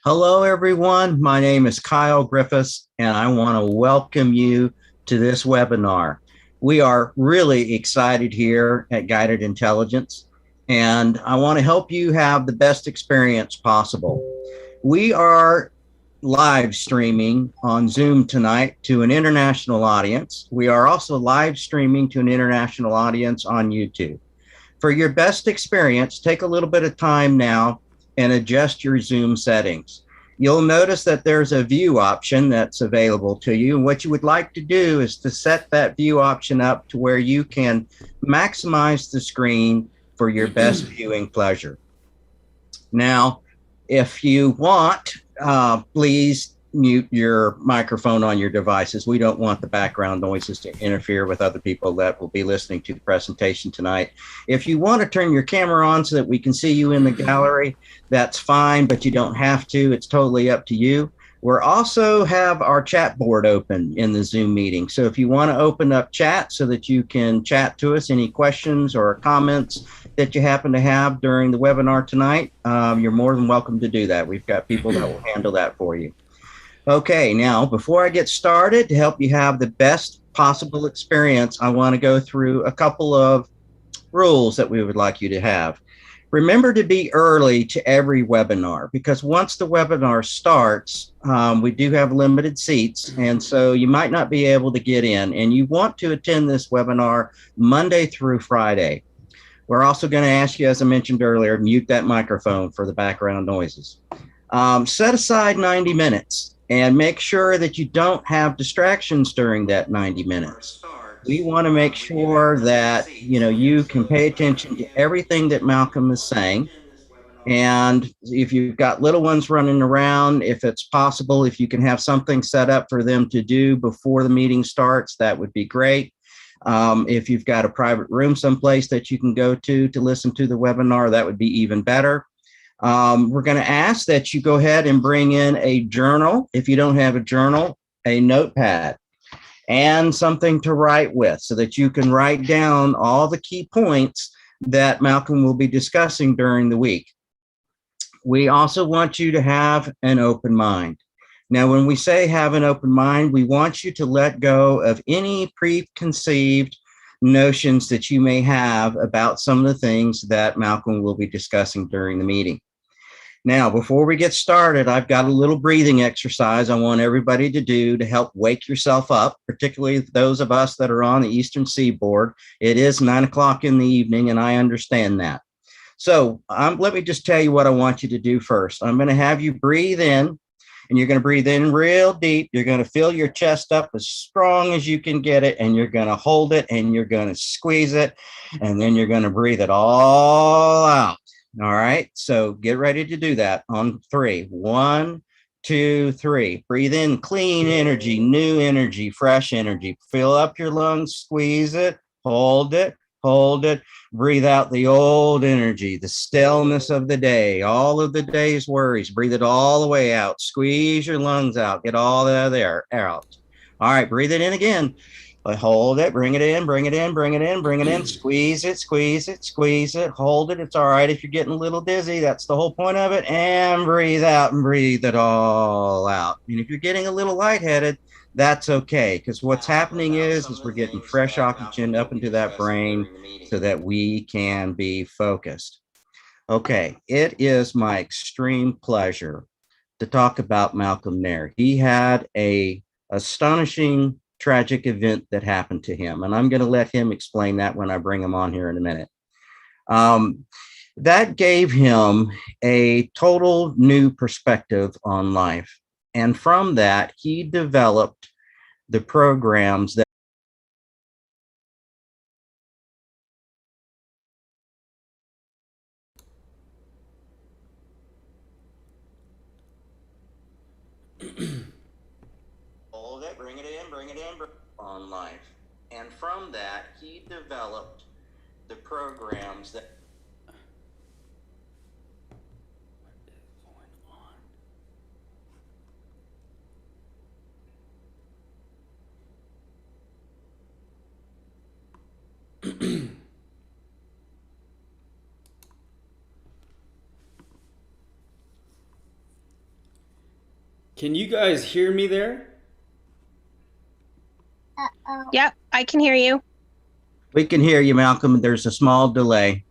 Hello, everyone. My name is Kyle Griffiths, and I want to welcome you to this webinar. We are really excited here at Guided Intelligence, and I want to help you have the best experience possible. We are live streaming on Zoom tonight to an international audience. We are also live streaming to an international audience on YouTube. For your best experience, take a little bit of time now and adjust your Zoom settings. You'll notice that there's a view option that's available to you. And what you would like to do is to set that view option up to where you can maximize the screen for your best viewing pleasure. Now, if you want, please mute your microphone on your devices. We don't want the background noises to interfere with other people that will be listening to the presentation tonight. If you want to turn your camera on so that we can see you in the gallery, that's fine, but you don't have to. It's totally up to you. We're also have our chat board open in the Zoom meeting. So if you want to open up chat so that you can chat to us, any questions or comments that you happen to have during the webinar tonight, you're more than welcome to do that. We've got people that will handle that for you. Okay, now before I get started, to help you have the best possible experience, I want to go through a couple of rules that we would like you to have. Remember to be early to every webinar, because once the webinar starts, we do have limited seats, and so you might not be able to get in, and you want to attend this webinar Monday through Friday. We're also going to ask you, as I mentioned earlier, mute that microphone for the background noises. Set aside 90 minutes and make sure that you don't have distractions during that 90 minutes. We want to make sure that you can pay attention to everything that Malcolm is saying. And if you've got little ones running around, if it's possible, if you can have something set up for them to do before the meeting starts, that would be great. If you've got a private room someplace that you can go to listen to the webinar, that would be even better. We're going to ask that you go ahead and bring in a journal. If you don't have a journal, a notepad, and something to write with so that you can write down all the key points that Malcolm will be discussing during the week. We also want you to have an open mind. Now, when we say have an open mind, we want you to let go of any preconceived notions that you may have about some of the things that Malcolm will be discussing during the meeting. Now, before we get started, I've got a little breathing exercise I want everybody to do to help wake yourself up, particularly those of us that are on the Eastern Seaboard. It is 9 o'clock in the evening, and I understand that. So let me just tell you what I want you to do first. I'm going to have you breathe in, and you're going to breathe in real deep. You're going to fill your chest up as strong as you can get it, and you're going to hold it, and you're going to squeeze it, and then you're going to breathe it all out. All right, so get ready to do that on 3. 1, 2, 3. Breathe in clean energy, new energy, fresh energy. Fill up your lungs, squeeze it, hold it, hold it. Breathe out the old energy, the stillness of the day, all of the day's worries. Breathe it all the way out. Squeeze your lungs out. Get all of there out. All right, breathe it in again. Hold it, bring it in, bring it in, bring it in, bring it in, squeeze it, squeeze it, squeeze it, hold it. It's all right if you're getting a little dizzy. That's the whole point of it. And breathe out and breathe it all out. And if you're getting a little lightheaded, that's okay, because what's happening is we're getting fresh oxygen up into that brain so that we can be focused. Okay, it is my extreme pleasure to talk about Malcolm Nair. He had a astonishing tragic event that happened to him, and I'm going to let him explain that when I bring him on here in a minute. That gave him a total new perspective on life, and from that, he developed the programs that hold it, bring it in, bring it in, on life. And from that, he developed the programs that Can you guys hear me there? Yep, I can hear you. We can hear you, Malcolm. There's a small delay.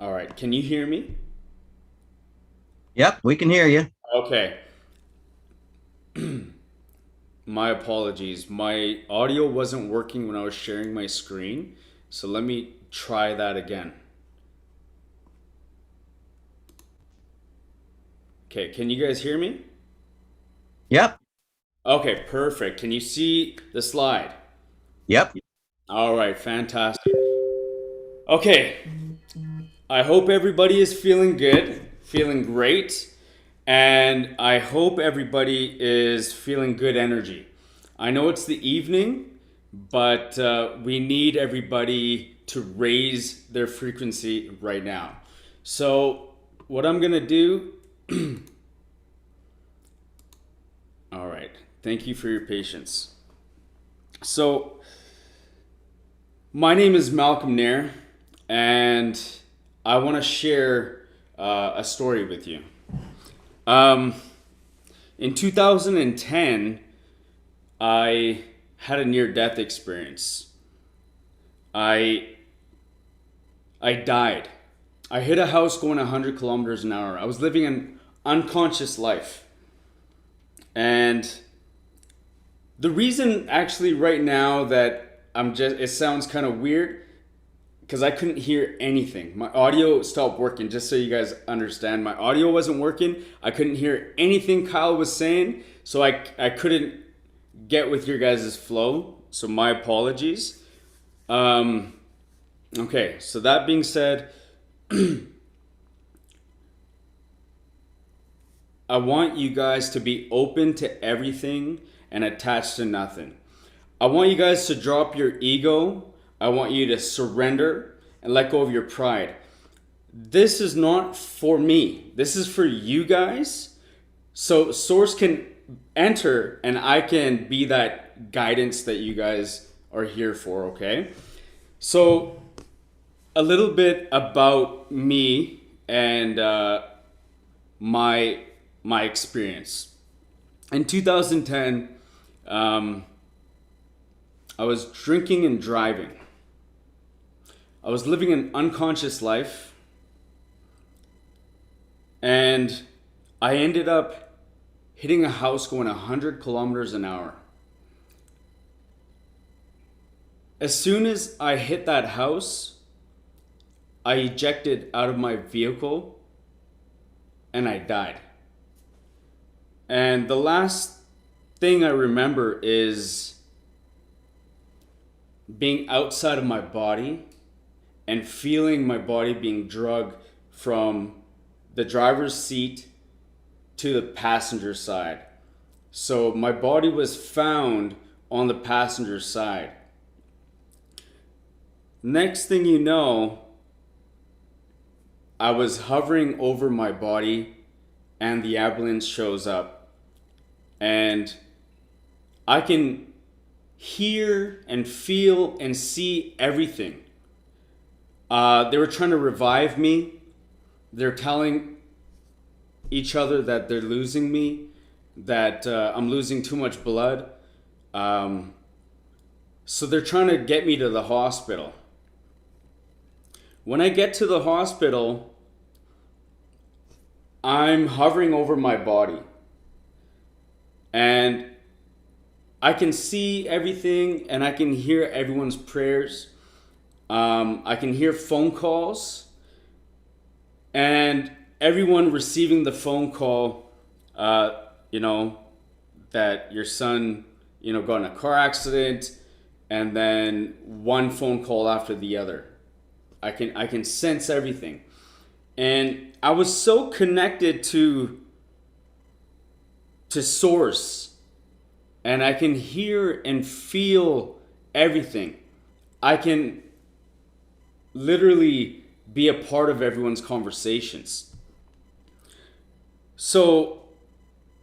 All right, can you hear me? Yep, we can hear you. Okay, my apologies. My audio wasn't working when I was sharing my screen, so let me try that again. Okay, can you guys hear me? Yep, Okay, perfect. Can you see the slide? yep. All right, fantastic. Okay, I hope everybody is feeling good, feeling great, and I hope everybody is feeling good energy. I know it's the evening, but we need everybody to raise their frequency right now. So, what I'm gonna do, all right, thank you for your patience. So, my name is Malcolm Nair, and I want to share a story with you. Um, in 2010, I had a near-death experience. I I died. I hit a house going 100 kilometers an hour. I was living an unconscious life, and the reason actually right now that it sounds kind of weird because I couldn't hear anything. My audio stopped working, just so you guys understand. My audio wasn't working. I couldn't hear anything Kyle was saying, so I couldn't get with your guys' flow. So my apologies. Um, okay, so that being said, I want you guys to be open to everything and attached to nothing. I want you guys to drop your ego. I want you to surrender and let go of your pride. This is not for me. This is for you guys. So Source can enter and I can be that guidance that you guys are here for, okay? So a little bit about me and my my experience. In 2010, um, I was drinking and driving. I was living an unconscious life, and I ended up hitting a house going 100 kilometers an hour. As soon as I hit that house, I ejected out of my vehicle and I died. And the last thing I remember is being outside of my body and feeling my body being drugged from the driver's seat to the passenger side. So my body was found on the passenger side. Next thing you know, I was hovering over my body and the ambulance shows up. And I can hear and feel and see everything. They were trying to revive me. They're telling each other that they're losing me, that I'm losing too much blood. Um, so they're trying to get me to the hospital. When I get to the hospital, I'm hovering over my body. And I can see everything and I can hear everyone's prayers. I can hear phone calls and everyone receiving the phone call, you know, that your son, got in a car accident, and then one phone call after the other. I can sense everything. And I was so connected to source, and I can hear and feel everything. I can literally be a part of everyone's conversations. So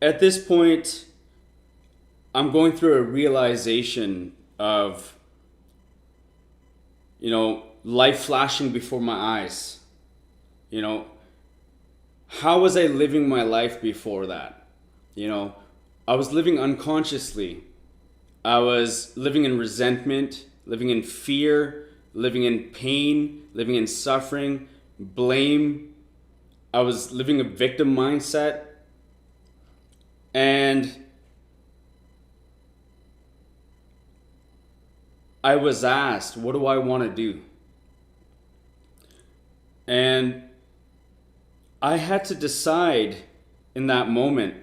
at this point, I'm going through a realization of, life flashing before my eyes. How was I living my life before that? I was living unconsciously. I was living in resentment, living in fear, living in pain, living in suffering, blame. I was living a victim mindset. And I was asked, what do I want to do? And I had to decide in that moment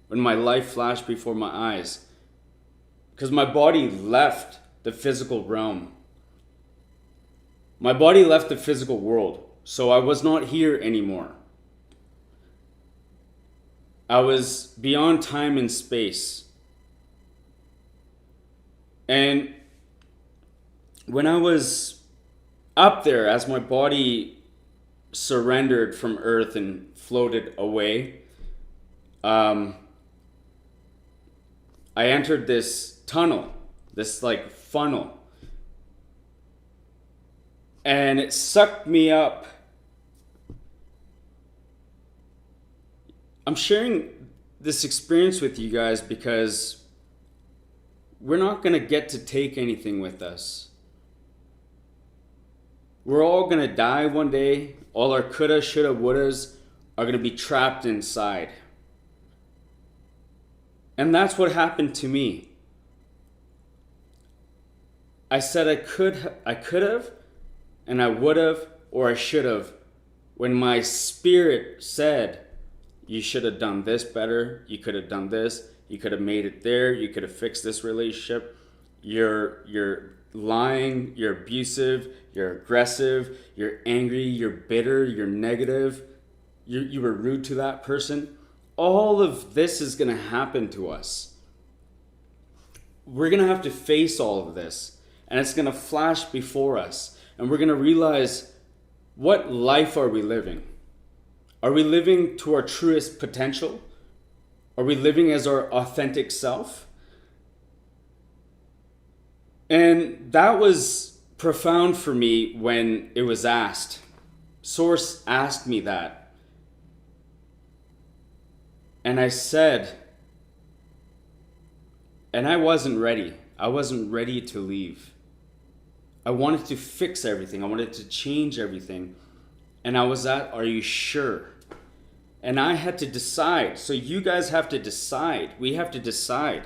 when my life flashed before my eyes, because my body left the physical realm. My body left the physical world, so I was not here anymore. I was beyond time and space. And when I was up there, as my body surrendered from Earth and floated away, I entered this tunnel, this like funnel, and it sucked me up. I'm sharing this experience with you guys because we're not going to get to take anything with us. We're all going to die one day. All our coulda, shoulda, wouldas are going to be trapped inside. And that's what happened to me. I said I could have, and I would have, or I should have, when my spirit said, you should have done this better, you could have done this, you could have made it there, you could have fixed this relationship, you're lying, you're abusive, you're aggressive, you're angry, you're bitter, you're negative, you were rude to that person. All of this is going to happen to us. We're going to have to face all of this, and it's going to flash before us, and we're going to realize, what life are we living? Are we living to our truest potential? Are we living as our authentic self? And that was profound for me when it was asked. Source asked me that. And I said, and I wasn't ready. I wasn't ready to leave. I wanted to fix everything. I wanted to change everything. And I was at, are you sure? And I had to decide. So you guys have to decide. We have to decide.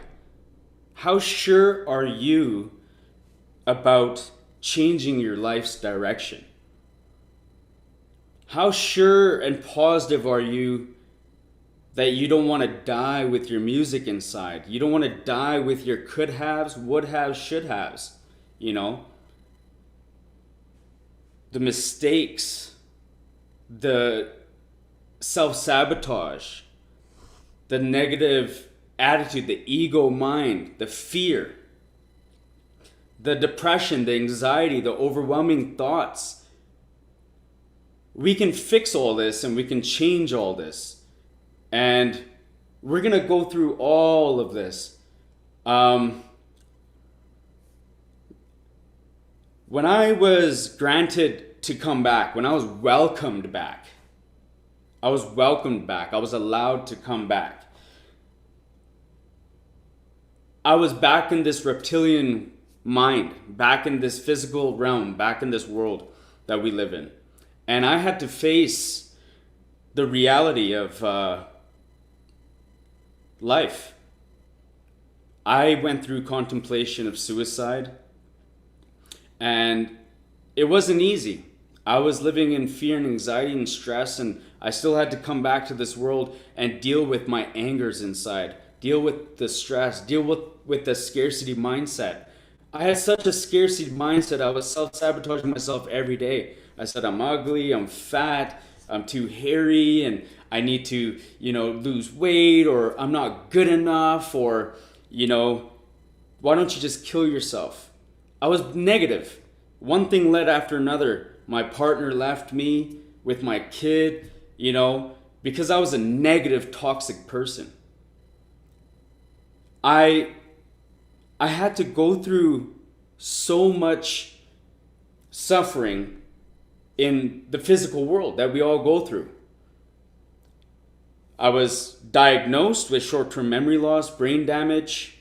How sure are you about changing your life's direction? How sure and positive are you that you don't want to die with your music inside? You don't want to die with your could haves, would haves, should haves. The mistakes, the self-sabotage, the negative attitude, the ego mind, the fear, the depression, the anxiety, the overwhelming thoughts. We can fix all this and we can change all this. And we're going to go through all of this. When I was granted to come back, when I was welcomed back, I was allowed to come back. I was back in this reptilian mind, back in this physical realm, back in this world that we live in. And I had to face the reality of life. I went through contemplation of suicide, and it wasn't easy. I was living in fear and anxiety and stress, and I still had to come back to this world and deal with my angers inside, deal with the stress, deal with the scarcity mindset. I had such a scarcity mindset. I was self-sabotaging myself every day. I said, I'm ugly, I'm fat, I'm too hairy, and I need to, lose weight, or I'm not good enough, or, why don't you just kill yourself? I was negative. One thing led after another. my partner left me with my kid, because I was a negative, toxic person. I had to go through so much suffering in the physical world that we all go through. I was diagnosed with short-term memory loss, brain damage.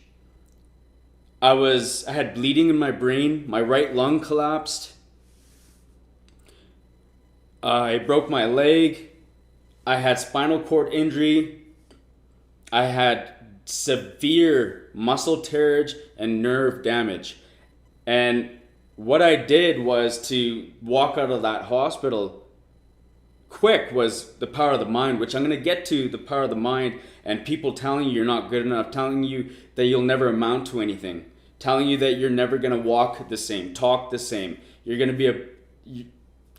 I had bleeding in my brain. My right lung collapsed. I broke my leg. I had spinal cord injury. I had severe muscle tearage and nerve damage. And what I did was to walk out of that hospital quick was the power of the mind, which I'm going to get to, the power of the mind, and people telling you you're not good enough, telling you that you'll never amount to anything, telling you that you're never going to walk the same, talk the same. You're going to be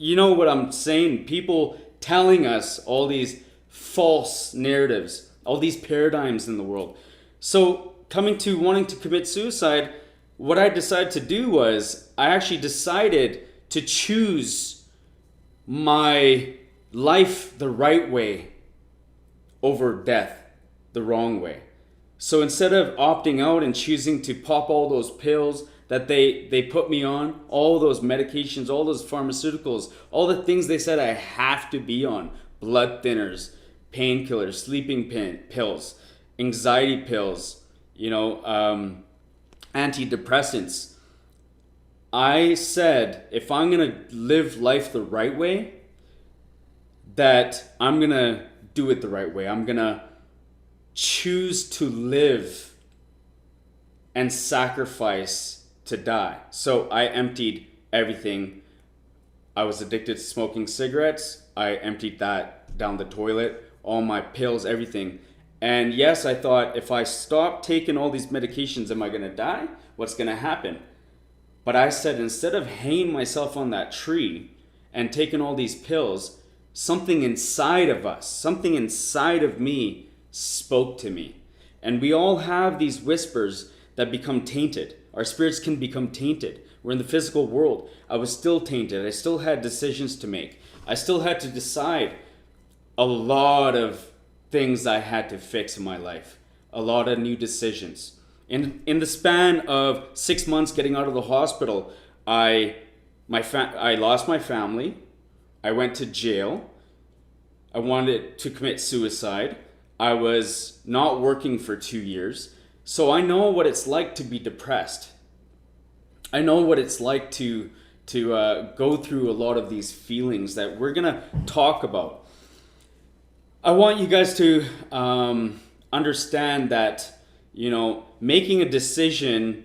you know what I'm saying? People telling us all these false narratives, all these paradigms in the world. So coming to wanting to commit suicide, what I decided to do was I actually decided to choose my life the right way over death the wrong way. So instead of opting out and choosing to pop all those pills that they put me on, all those medications, all those pharmaceuticals, all the things they said I have to be on, blood thinners, painkillers, sleeping pills, anxiety pills, antidepressants. I said, if I'm going to live life the right way, that I'm going to do it the right way. I'm going to choose to live and sacrifice to die. So I emptied everything. I was addicted to smoking cigarettes. I emptied that down the toilet, all my pills, everything. And yes, I thought, if I stop taking all these medications, am I going to die? What's going to happen? But I said, instead of hanging myself on that tree and taking all these pills, something inside of us, something inside of me spoke to me. And we all have these whispers that become tainted. Our spirits can become tainted. We're in the physical world. I was still tainted. I still had decisions to make. I still had to decide a lot of things I had to fix in my life. A lot of new decisions. In the span of 6 months getting out of the hospital, I lost my family. I went to jail. I wanted to commit suicide. I was not working for 2 years. So I know what it's like to be depressed. I know what it's like to go through a lot of these feelings that we're going to talk about. I want you guys to understand that, making a decision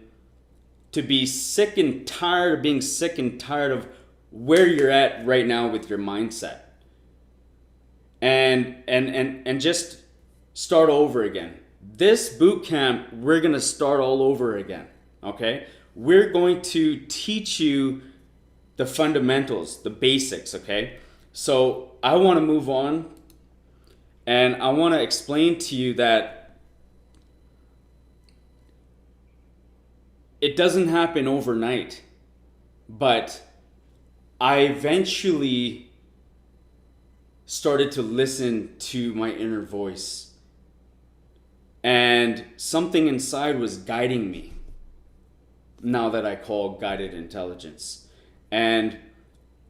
to be sick and tired of being sick and tired of where you're at right now with your mindset. And just start over again. This boot camp, we're going to start all over again, okay? We're going to teach you the fundamentals, the basics, okay? So I want to move on, and I want to explain to you that it doesn't happen overnight, but I eventually started to listen to my inner voice. And something inside was guiding me, now that I call guided intelligence. And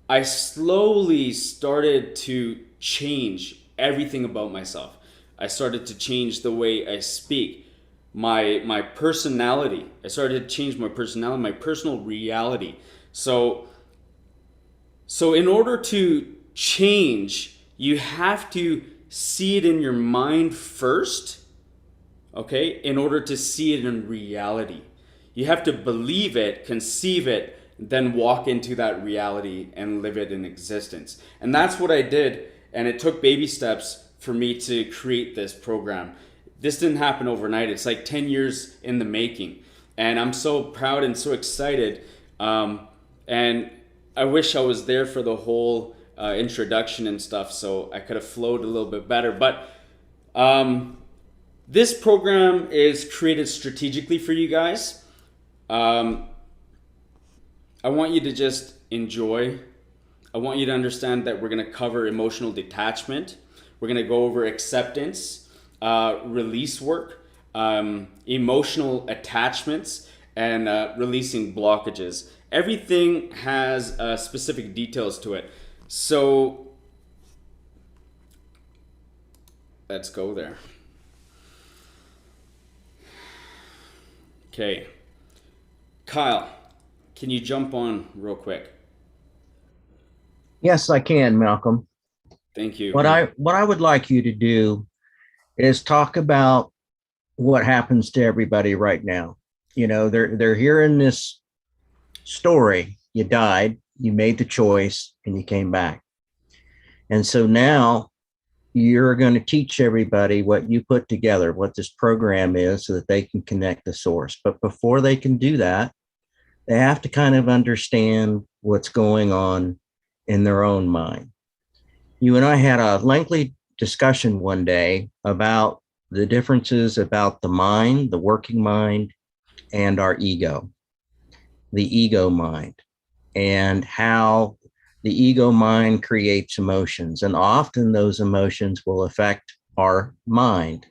I slowly started to change everything about myself. I started to change the way I speak, my personality. I started to change my personality, my personal reality. So in order to change, you have to see it in your mind first, okay, in order to see it in reality. You have to believe it, conceive it, then walk into that reality and live it in existence. And that's what I did, and it took baby steps for me to create this program. This didn't happen overnight. It's like 10 years in the making. And I'm so proud and so excited. And I wish I was there for the whole introduction and stuff, so I could have flowed a little bit better. But this program is created strategically for you guys. I want you to just enjoy. I want you to understand that we're going to cover emotional detachment. We're going to go over acceptance, release work, emotional attachments, and releasing blockages. Everything has specific details to it. So let's go there. Okay. Kyle, can you jump on real quick? Yes, I can, Malcolm. Thank you. What I would like you to do is talk about what happens to everybody right now. They're hearing this story. You died, you made the choice, and you came back. And so now you're going to teach everybody what you put together, what this program is, so that they can connect the source. But before they can do that, they have to kind of understand what's going on in their own mind. You and I had a lengthy discussion one day about the differences about the mind, the working mind, and our ego, the ego mind, and how the ego mind creates emotions. And often those emotions will affect our mind.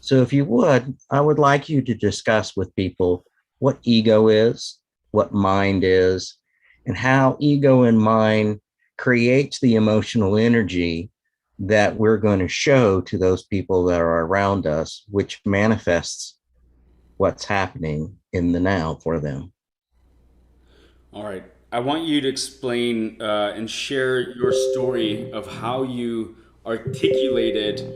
So, if you would, I would like you to discuss with people what ego is, what mind is, and how ego and mind creates the emotional energy that we're going to show to those people that are around us, which manifests what's happening in the now for them. All right. I want you to explain and share your story of how you articulated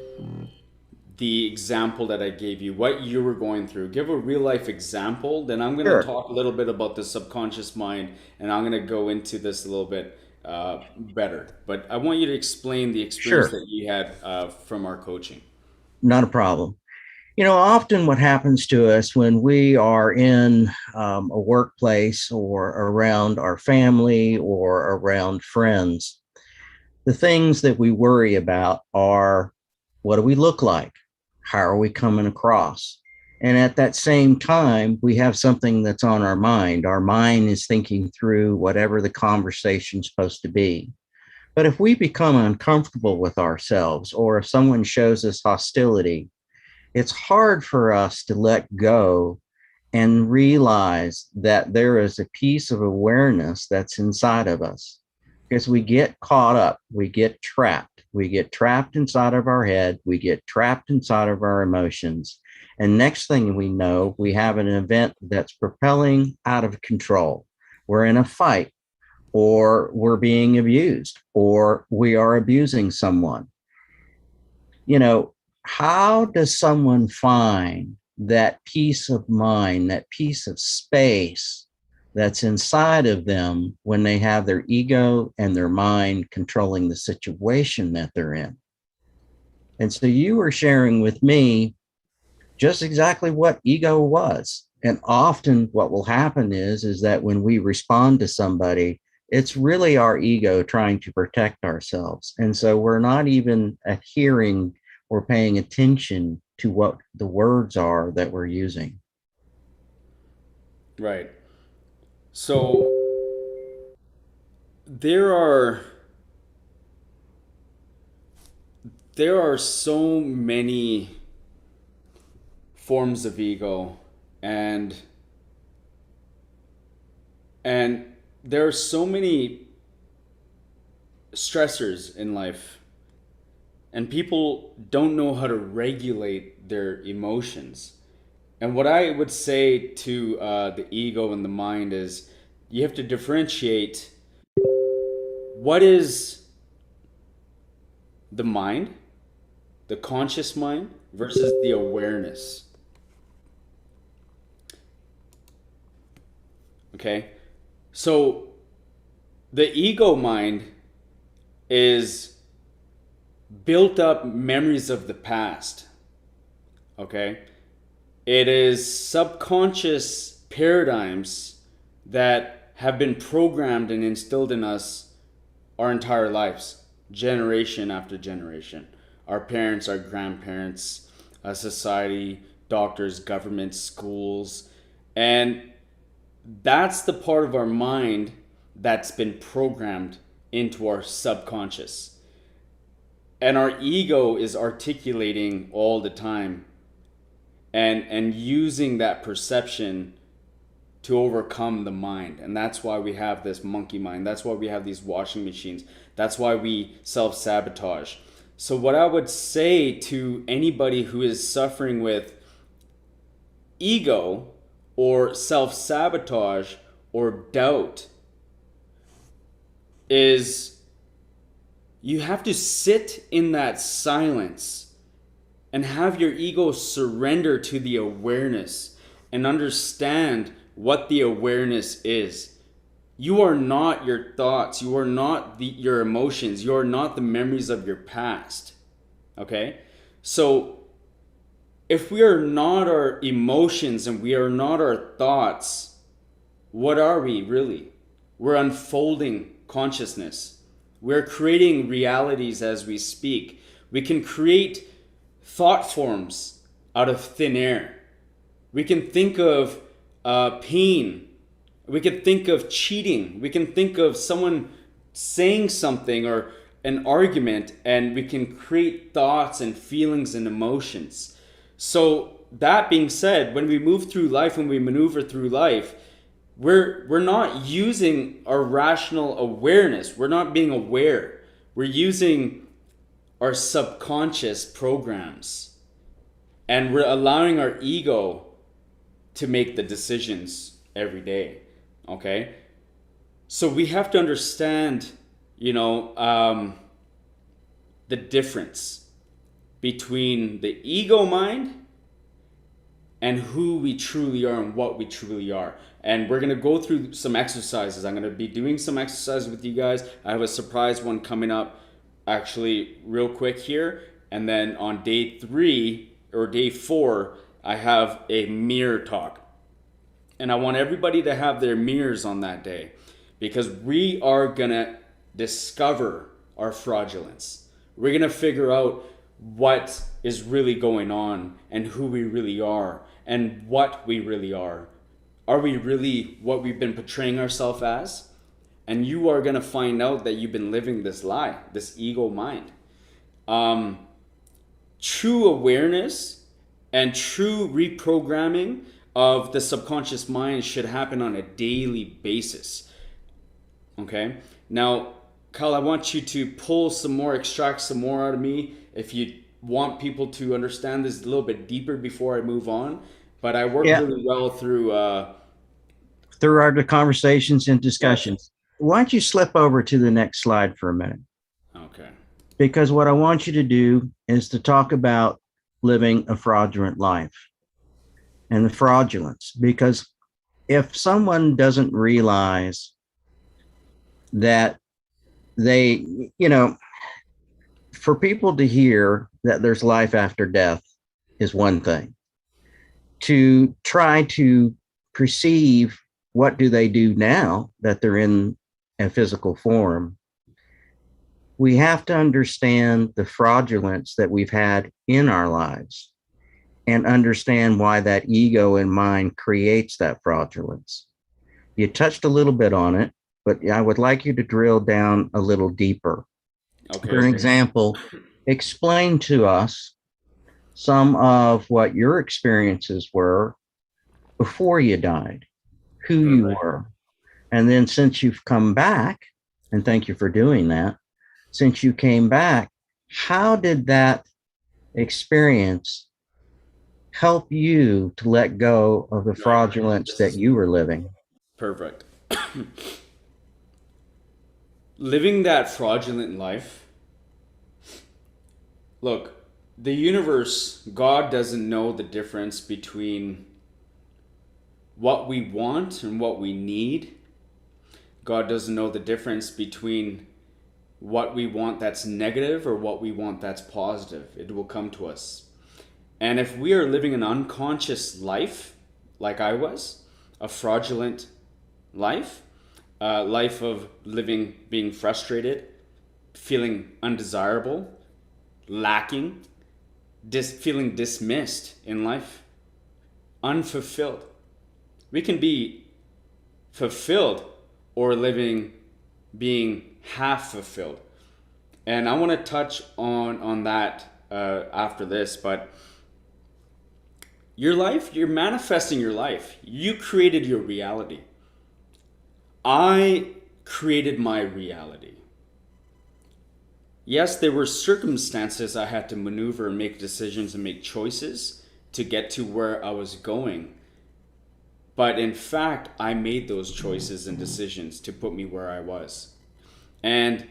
the example that I gave you, what you were going through. Give a real life example. Then I'm going to Sure, talk a little bit about the subconscious mind, and I'm going to go into this a little bit better. But I want you to explain the experience sure, that you had from our coaching. not a problem. Often what happens to us when we are in a workplace or around our family or around friends, the things that we worry about are, what do we look like? How are we coming across? And at that same time, we have something that's on our mind. Our mind is thinking through whatever the conversation's supposed to be. But if we become uncomfortable with ourselves, or if someone shows us hostility, it's hard for us to let go and realize that there is a piece of awareness that's inside of us, because we get caught up, we get trapped inside of our head, we get trapped inside of our emotions. And next thing we know, we have an event that's propelling out of control. We're in a fight, or we're being abused, or we are abusing someone. you know, how does someone find that peace of mind, that piece of space that's inside of them when they have their ego and their mind controlling the situation that they're in? And so you were sharing with me just exactly what ego was. And often what will happen is that when we respond to somebody, it's really our ego trying to protect ourselves. And so we're not even adhering or paying attention to what the words are that we're using. Right. So there are there are so many forms of ego, and and there are so many stressors in life, and people don't know how to regulate their emotions. And what I would say to the ego and the mind is, you have to differentiate what is the mind, the conscious mind, versus the awareness. Okay? So the ego mind is built up memories of the past. Okay? It is subconscious paradigms that have been programmed and instilled in us our entire lives, generation after generation. Our parents, our grandparents, society, doctors, government, schools. And that's the part of our mind that's been programmed into our subconscious. And our ego is articulating all the time and using that perception to overcome the mind. And that's why we have this monkey mind. That's why we have these washing machines. That's why we self-sabotage. So what I would say to anybody who is suffering with ego or self-sabotage or doubt is you have to sit in that silence and have your ego surrender to the awareness and understand what the awareness is. You are not your thoughts. You are not your emotions. You are not the memories of your past. Okay? So if we are not our emotions and we are not our thoughts, what are we really? We're unfolding consciousness. We're creating realities as we speak. We can create thought forms out of thin air. We can think of pain. We can think of cheating. We can think of someone saying something or an argument, and we can create thoughts and feelings and emotions. So that being said, when we move through life, when we maneuver through life, we're not using our rational awareness. We're not being aware. We're using our subconscious programs, and we're allowing our ego to make the decisions every day. Okay, so we have to understand, the difference between the ego mind and who we truly are and what we truly are. And we're going to go through some exercises. I'm going to be doing some exercises with you guys. I have a surprise one coming up actually real quick here. And then on day 3 or day 4, I have a mirror talk. And I want everybody to have their mirrors on that day, because we are going to discover our fraudulence. We're going to figure out what is really going on and who we really are and what we really are. Are we really what we've been portraying ourselves as? And you are going to find out that you've been living this lie, this ego mind. True awareness and true reprogramming of the subconscious mind should happen on a daily basis. Okay? Now, Kyle, I want you to pull some more, extract some more out of me. If you want people to understand this a little bit deeper before I move on, but I work really well through our conversations and discussions. Why don't you slip over to the next slide for a minute? Okay. Because what I want you to do is to talk about living a fraudulent life and the fraudulence. Because if someone doesn't realize that for people to hear that there's life after death is one thing. To try to perceive what do they do now that they're in a physical form, we have to understand the fraudulence that we've had in our lives and understand why that ego and mind creates that fraudulence. You touched a little bit on it, but I would like you to drill down a little deeper. Okay. For an example, explain to us some of what your experiences were before you died, who you were. And then since you've come back, and thank you for doing that, since you came back, how did that experience help you to let go of the fraudulence that you were living? Perfect. Living that fraudulent life. Look, the universe, God doesn't know the difference between what we want and what we need. God doesn't know the difference between what we want that's negative or what we want that's positive. It will come to us. And if we are living an unconscious life, like I was, a fraudulent life, a life of living, being frustrated, feeling undesirable, lacking, feeling dismissed in life, unfulfilled. We can be fulfilled or being half fulfilled. And I want to touch on that after this, but your life, you're manifesting your life. You created your reality. I created my reality. Yes, there were circumstances I had to maneuver and make decisions and make choices to get to where I was going. But in fact, I made those choices and decisions to put me where I was. And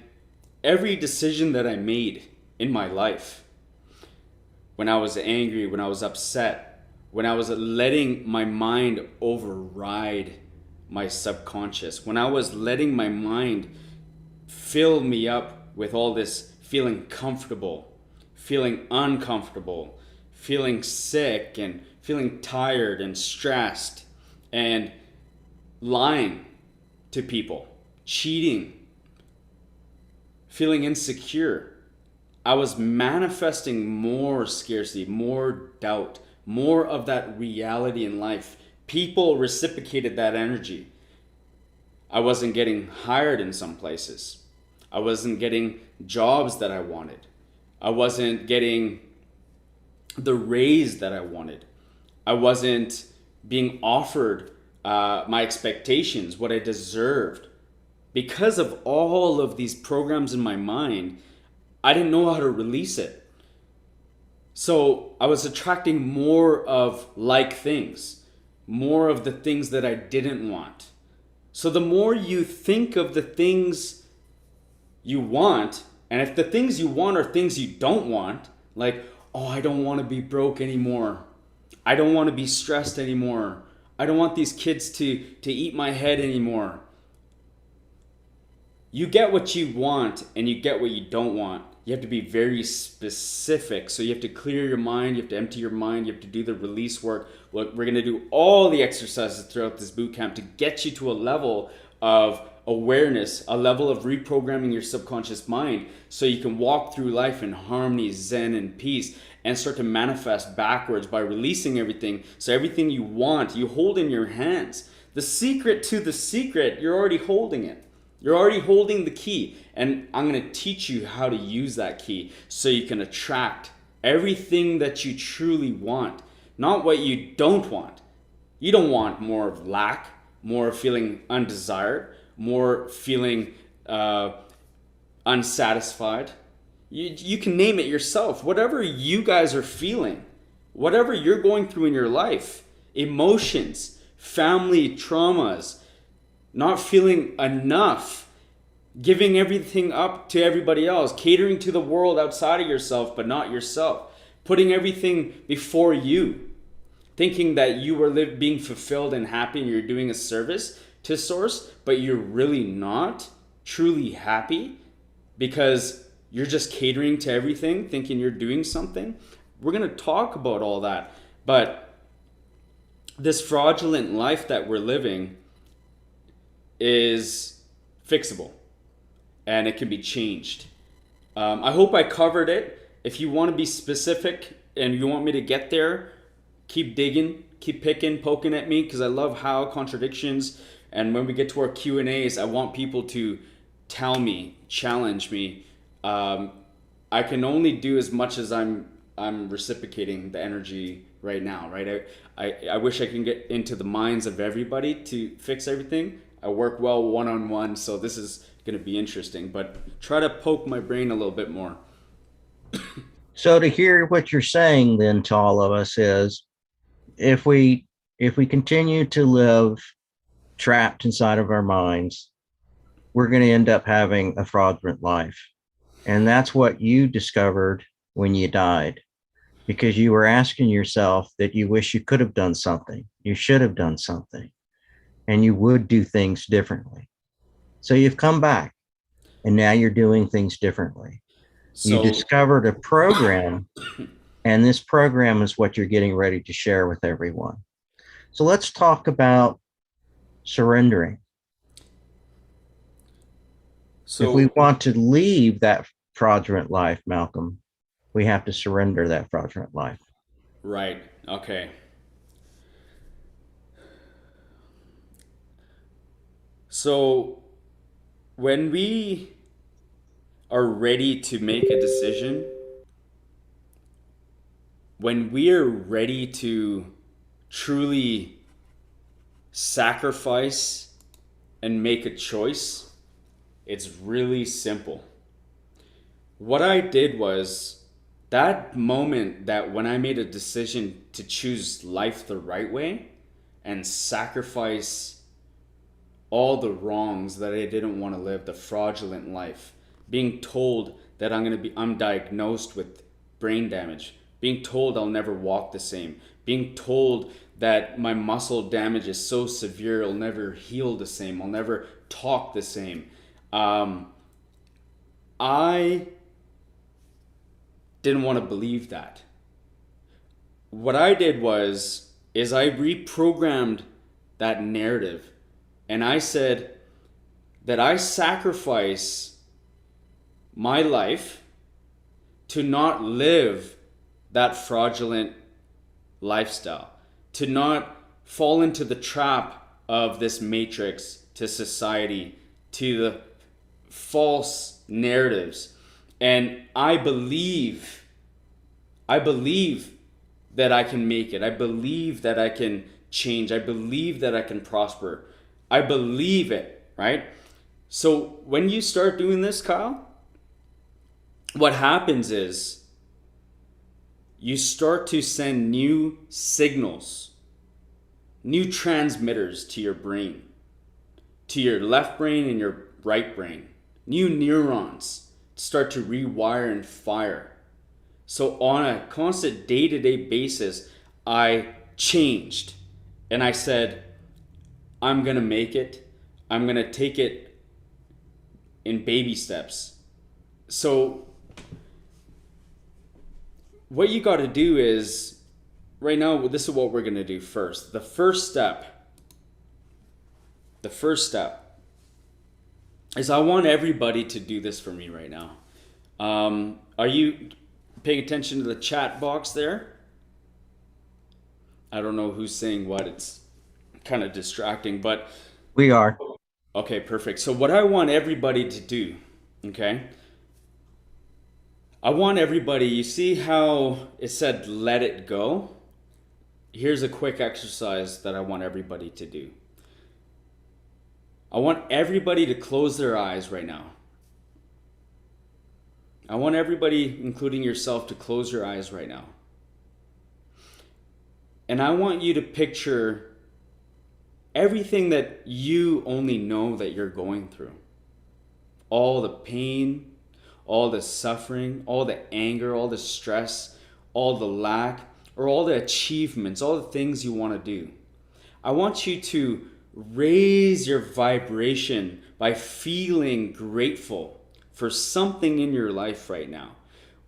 every decision that I made in my life, when I was angry, when I was upset, when I was letting my mind override my subconscious, when I was letting my mind fill me up with all this feeling comfortable, feeling uncomfortable, feeling sick, and feeling tired and stressed, and lying to people, cheating, feeling insecure. I was manifesting more scarcity, more doubt, more of that reality in life. People reciprocated that energy. I wasn't getting hired in some places. I wasn't getting jobs that I wanted. I wasn't getting the raise that I wanted. I wasn't being offered my expectations, what I deserved. Because of all of these programs in my mind, I didn't know how to release it. So I was attracting more of like things, more of the things that I didn't want. So the more you think of the things you want, and if the things you want are things you don't want, like, oh, I don't want to be broke anymore. I don't want to be stressed anymore. I don't want these kids to eat my head anymore. You get what you want and you get what you don't want. You have to be very specific. So you have to clear your mind, you have to empty your mind, you have to do the release work. We're going to do all the exercises throughout this boot camp to get you to a level of awareness, a level of reprogramming your subconscious mind so you can walk through life in harmony, zen, and peace and start to manifest backwards by releasing everything. So everything you want, you hold in your hands. The secret to the secret, you're already holding it. You're already holding the key, and I'm going to teach you how to use that key so you can attract everything that you truly want, not what you don't want. You don't want more of lack, more of feeling undesired, more feeling unsatisfied. You can name it yourself. Whatever you guys are feeling, whatever you're going through in your life, emotions, family traumas, not feeling enough, giving everything up to everybody else, catering to the world outside of yourself, but not yourself, putting everything before you, thinking that you are being fulfilled and happy and you're doing a service to source, but you're really not truly happy because you're just catering to everything, thinking you're doing something. We're going to talk about all that, but this fraudulent life that we're living is fixable and it can be changed. I hope I covered it. If you want to be specific and you want me to get there, keep digging, keep picking, poking at me, because I love how contradictions, and when we get to our Q&As, I want people to tell me, challenge me. I can only do as much as I'm reciprocating the energy right now, right? I wish I can get into the minds of everybody to fix everything. I work well one-on-one, so this is going to be interesting, but try to poke my brain a little bit more. So to hear what you're saying then to all of us is if we continue to live trapped inside of our minds, we're going to end up having a fraudulent life. And that's what you discovered when you died, because you were asking yourself that you wish you could have done something, you should have done something, and you would do things differently. So you've come back and now you're doing things differently. You So, discovered a program, and this program is what you're getting ready to share with everyone. So let's talk about surrendering. If we so want to leave that fraudulent life, Malcolm, we have to surrender that fraudulent life. right, okay. So when we are ready to make a decision, when we are ready to truly sacrifice and make a choice, it's really simple. What I did was that moment that when I made a decision to choose life the right way and sacrifice all the wrongs that I didn't want to live, the fraudulent life, being told that I'm diagnosed with brain damage, being told I'll never walk the same, being told that my muscle damage is so severe I'll never heal the same, I'll never talk the same. I didn't want to believe that. What I did is I reprogrammed that narrative, and I said that I sacrifice my life to not live that fraudulent lifestyle, to not fall into the trap of this matrix, to society, to the false narratives. And I believe that I can make it. I believe that I can change. I believe that I can prosper. I believe it, right? So when you start doing this, Kyle, what happens is you start to send new signals, new transmitters to your brain, to your left brain and your right brain. New neurons start to rewire and fire. So on a constant day-to-day basis, I changed and I said, I'm gonna make it. I'm gonna take it in baby steps. So what you got to do is, right now, this is what we're gonna do first. The first step is I want everybody to do this for me right now. Are you paying attention to the chat box there? I don't know who's saying what. It's kind of distracting, but We are. okay, perfect. So what I want everybody to do, okay? I want everybody, you see how it said let it go? Here's a quick exercise that I want everybody to do. I want everybody to close their eyes right now. I want everybody, including yourself, to close your eyes right now. And I want you to picture everything that you only know that you're going through. All the pain, all the suffering, all the anger, all the stress, all the lack, or all the achievements, all the things you want to do. I want you to raise your vibration by feeling grateful for something in your life right now.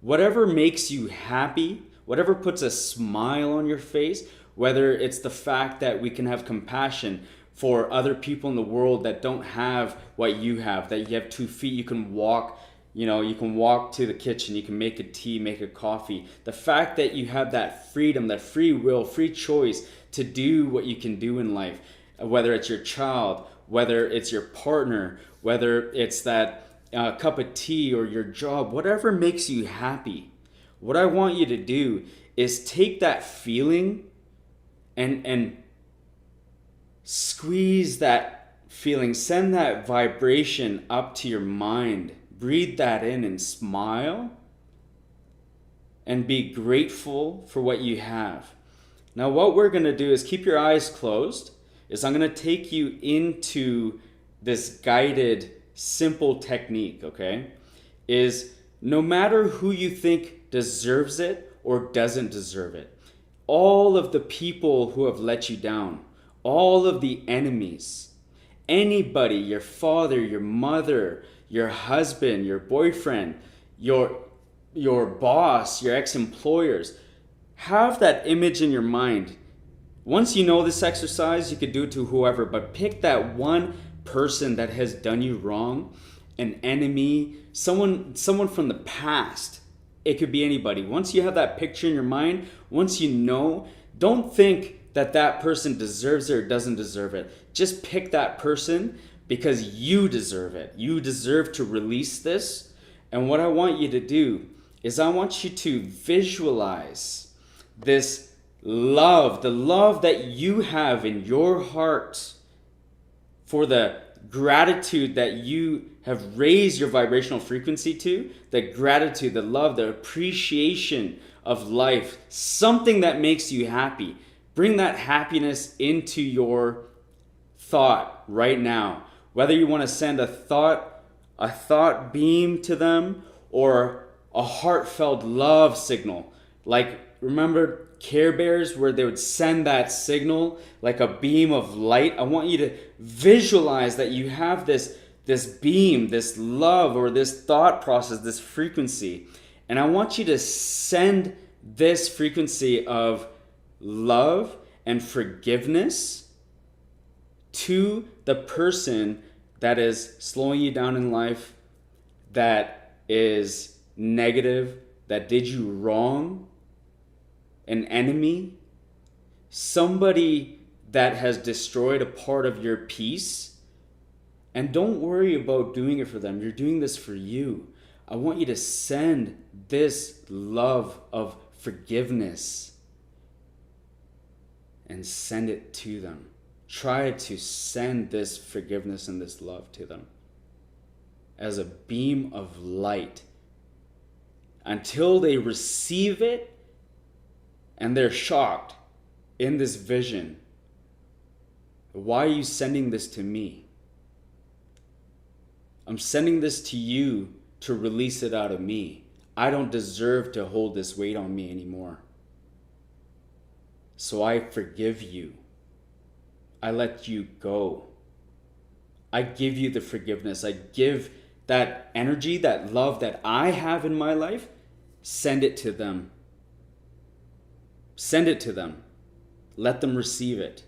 Whatever makes you happy, whatever puts a smile on your face, whether it's the fact that we can have compassion for other people in the world that don't have what you have, that you have 2 feet, you can walk, you can walk to the kitchen, you can make a tea, make a coffee. The fact that you have that freedom, that free will, free choice to do what you can do in life, whether it's your child, whether it's your partner, whether it's that cup of tea or your job, whatever makes you happy. What I want you to do is take that feeling and squeeze that feeling, send that vibration up to your mind, breathe that in and smile and be grateful for what you have. Now what we're going to do is keep your eyes closed. I'm going to take you into this guided, simple technique, okay? Is no matter who you think deserves it or doesn't deserve it, all of the people who have let you down, all of the enemies, anybody, your father, your mother, your husband, your boyfriend, your boss, your ex-employers, have that image in your mind. Once you know this exercise, you could do it to whoever, but pick that one person that has done you wrong, an enemy, someone from the past. It could be anybody. Once you have that picture in your mind, once you know, don't think that that person deserves it or doesn't deserve it. Just pick that person because you deserve it. You deserve to release this And what I want you to do is I want you to visualize this love, the love that you have in your heart for the gratitude that you have raised your vibrational frequency to, the gratitude, the love, the appreciation of life, something that makes you happy. Bring that happiness into your thought right now. Whether you want to send a thought beam to them, or a heartfelt love signal. Like, remember Care Bears where they would send that signal like a beam of light? I want you to visualize that you have this beam, this love, or this thought process, this frequency. And I want you to send this frequency of love and forgiveness to the person that is slowing you down in life, that is negative, that did you wrong, an enemy, somebody that has destroyed a part of your peace. And don't worry about doing it for them. You're doing this for you. I want you to send this love of forgiveness and send it to them. Try to send this forgiveness and this love to them as a beam of light until they receive it and they're shocked in this vision. Why are you sending this to me? I'm sending this to you to release it out of me. I don't deserve to hold this weight on me anymore. So I forgive you. I let you go. I give you the forgiveness. I give that energy, that love that I have in my life, send it to them. Send it to them. Let them receive it.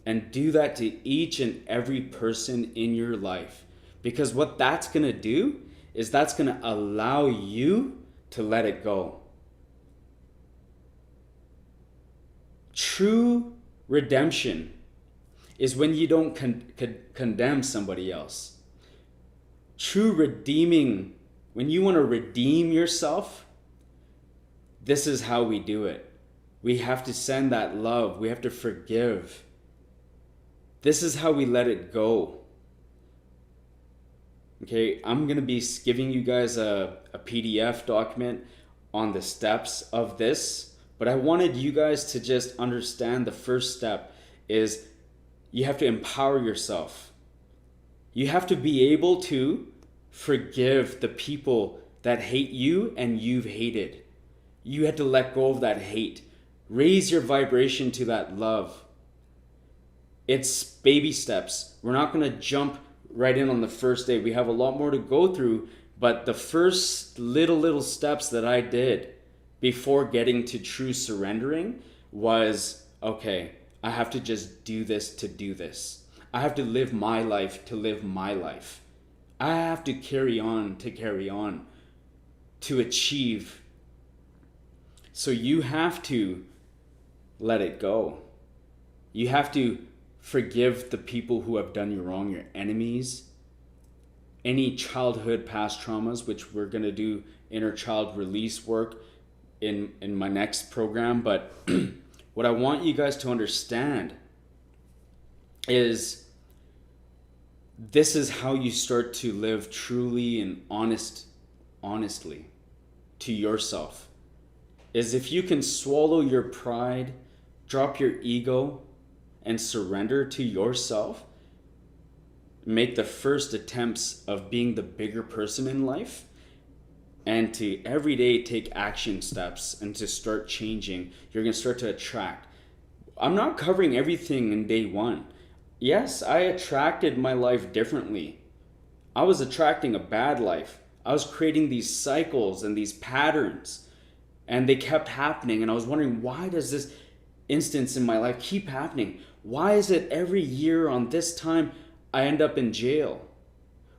And do that to each and every person in your life. Because what that's going to do is that's going to allow you to let it go. True redemption is when you don't condemn somebody else. True redeeming, when you want to redeem yourself, this is how we do it. We have to send that love. We have to forgive. This is how we let it go. Okay, I'm going to be giving you guys a PDF document on the steps of this, but I wanted you guys to just understand the first step is you have to empower yourself. You have to be able to forgive the people that hate you and you've hated. You have to let go of that hate. Raise your vibration to that love. It's baby steps. We're not going to jump right in on the first day. We have a lot more to go through, but the first little steps that I did before getting to true surrendering was, okay, I have to just do this to do this. I have to live my life to live my life. I have to carry on to achieve. So you have to let it go. You have to forgive the people who have done you wrong, your enemies, any childhood past traumas, which we're going to do inner child release work in my next program. But what I want you guys to understand is this is how you start to live truly and honestly to yourself. Is if you can swallow your pride, drop your ego, and surrender to yourself, make the first attempts of being the bigger person in life, and to every day take action steps and to start changing, you're going to start to attract. I'm not covering everything in day one. Yes, I attracted my life differently. I was attracting a bad life. I was creating these cycles and these patterns, and they kept happening. And I was wondering, why does this instance in my life keep happening? Why is it every year on this time I end up in jail?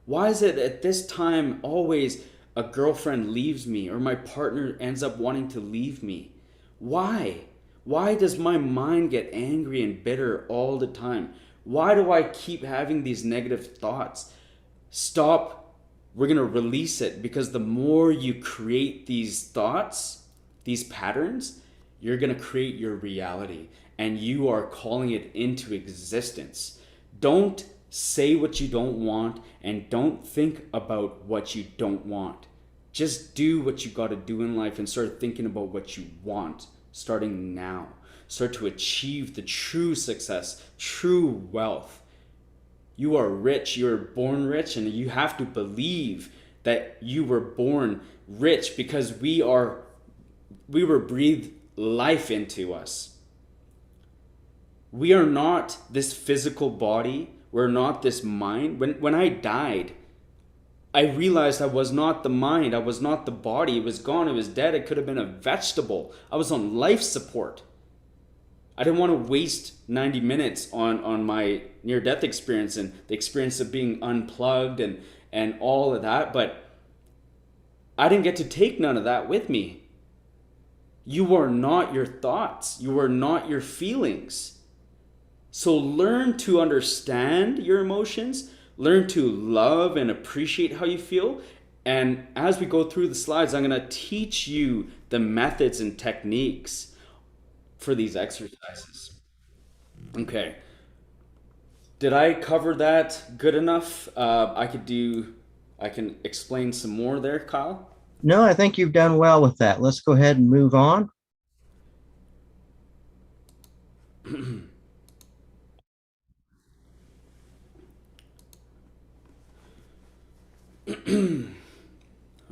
Why is it at this time always a girlfriend leaves me or my partner ends up wanting to leave me? Why? Why does my mind get angry and bitter all the time? Why do I keep having these negative thoughts? Stop we're going to release it, because the more you create these thoughts, these patterns, you're going to create your reality, and you are calling it into existence. Don't say what you don't want, and don't think about what you don't want. Just do what you got to do in life and start thinking about what you want starting now. Start to achieve the true success, true wealth. You are rich, you were born rich, and you have to believe that you were born rich, because we were breathed life into us. We are not this physical body. We're not this mind. When I died, I realized I was not the mind. I was not the body. It was gone. It was dead. It could have been a vegetable. I was on life support. I didn't want to waste 90 minutes on my near-death experience and the experience of being unplugged and all of that. But I didn't get to take none of that with me. You are not your thoughts. You are not your feelings. So learn to understand your emotions. Learn to love and appreciate how you feel. And as we go through the slides, I'm going to teach you the methods and techniques for these exercises. Okay. Did I cover that good enough? I can explain some more there, Kyle. No, I think you've done well with that. Let's go ahead and move on.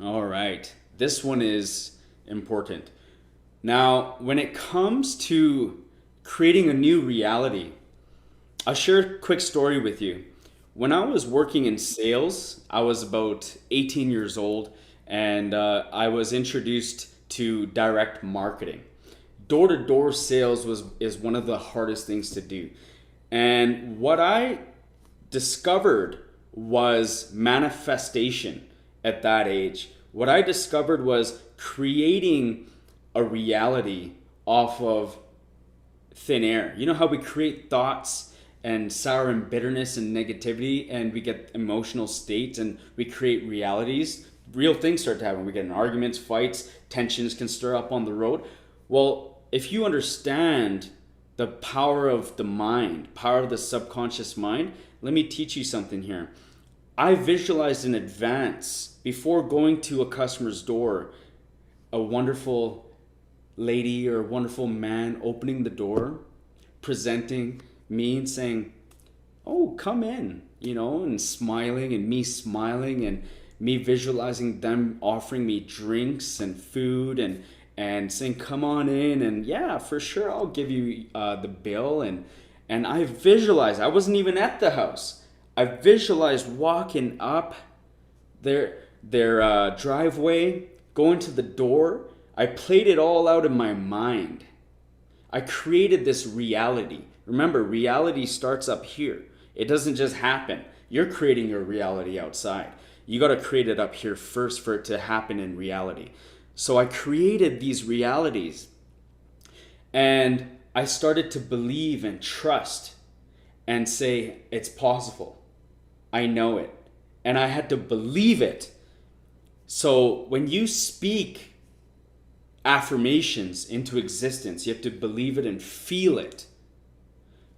All right. This one is important. Now, when it comes to creating a new reality, I'll share a quick story with you. When I was working in sales, I was about 18 years old, and I was introduced to direct marketing. Door-to-door sales is one of the hardest things to do. And what I discovered was manifestation at that age. What I discovered was creating a reality off of thin air. You know how we create thoughts and sour and bitterness and negativity, and we get emotional states and we create realities? Real things start to happen. We get in arguments, fights, tensions can stir up on the road. Well, if you understand the power of the mind, power of the subconscious mind, let me teach you something here. I visualized in advance, before going to a customer's door, a wonderful lady or a wonderful man opening the door, presenting me and saying, "Oh, come in," and smiling, and me visualizing them offering me drinks and food and saying, "Come on in," and yeah, for sure, I'll give you the bill. And I visualized, I wasn't even at the house. I visualized walking up their driveway, going to the door. I played it all out in my mind. I created this reality. Remember, reality starts up here. It doesn't just happen. You're creating your reality outside. You got to create it up here first for it to happen in reality. So I created these realities, and I started to believe and trust and say, it's possible. I know it. And I had to believe it. So when you speak affirmations into existence, you have to believe it and feel it.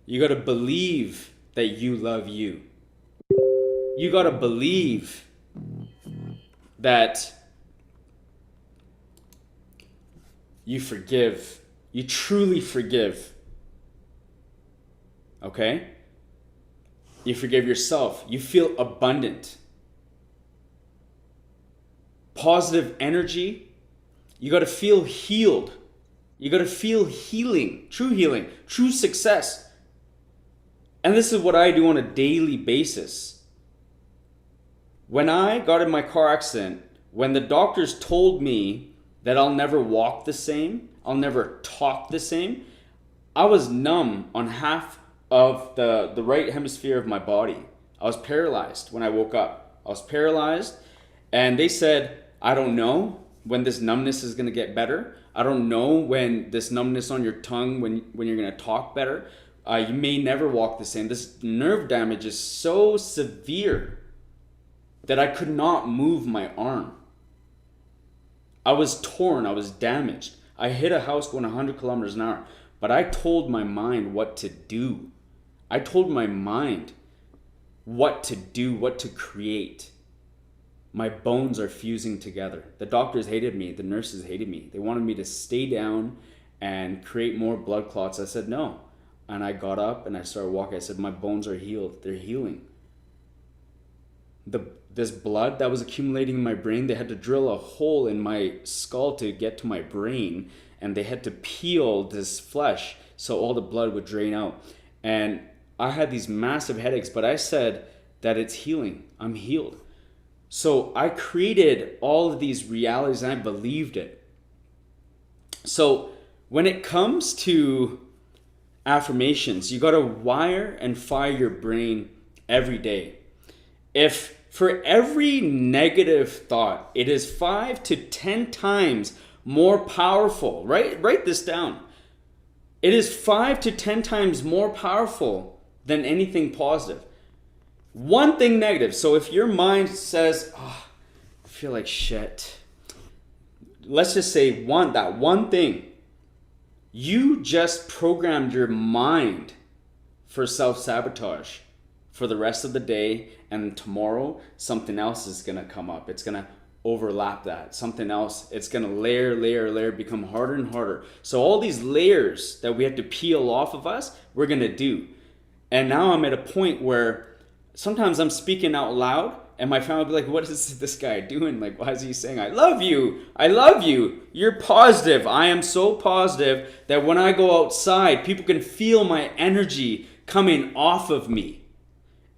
You got to believe that you love you. You got to believe that you forgive. You truly forgive. Okay? You forgive yourself. You feel abundant. Positive energy. You got to feel healed. You got to feel healing, true success. And this is what I do on a daily basis. When I got in my car accident, when the doctors told me that I'll never walk the same, I'll never talk the same, I was numb on half of the right hemisphere of my body. I was paralyzed when I woke up. I was paralyzed, and they said, I don't know when this numbness is going to get better. I don't know when this numbness on your tongue, when you're going to talk better. You may never walk the same. This nerve damage is so severe that I could not move my arm. I was torn, I was damaged. I hit a house going 100 kilometers an hour, but I told my mind what to do. I told my mind what to do, what to create. My bones are fusing together. The doctors hated me, the nurses hated me. They wanted me to stay down and create more blood clots. I said no. And I got up and I started walking. I said, my bones are healed. They're healing. This blood that was accumulating in my brain, they had to drill a hole in my skull to get to my brain, and they had to peel this flesh so all the blood would drain out. And I had these massive headaches, but I said that it's healing. I'm healed. So I created all of these realities and I believed it. So when it comes to affirmations, you got to wire and fire your brain every day. If for every negative thought, it is 5 to 10 times more powerful. Write this down. It is 5 to 10 times more powerful than anything positive. One thing negative. So if your mind says, oh, I feel like shit. Let's just say that one thing. You just programmed your mind for self-sabotage for the rest of the day, and tomorrow something else is going to come up. It's going to overlap that. Something else, it's going to layer, become harder and harder. So all these layers that we have to peel off of us, we're going to do. And now I'm at a point where sometimes I'm speaking out loud and my family will be like, what is this guy doing? Like, why is he saying, I love you. I love you. You're positive. I am so positive that when I go outside, people can feel my energy coming off of me.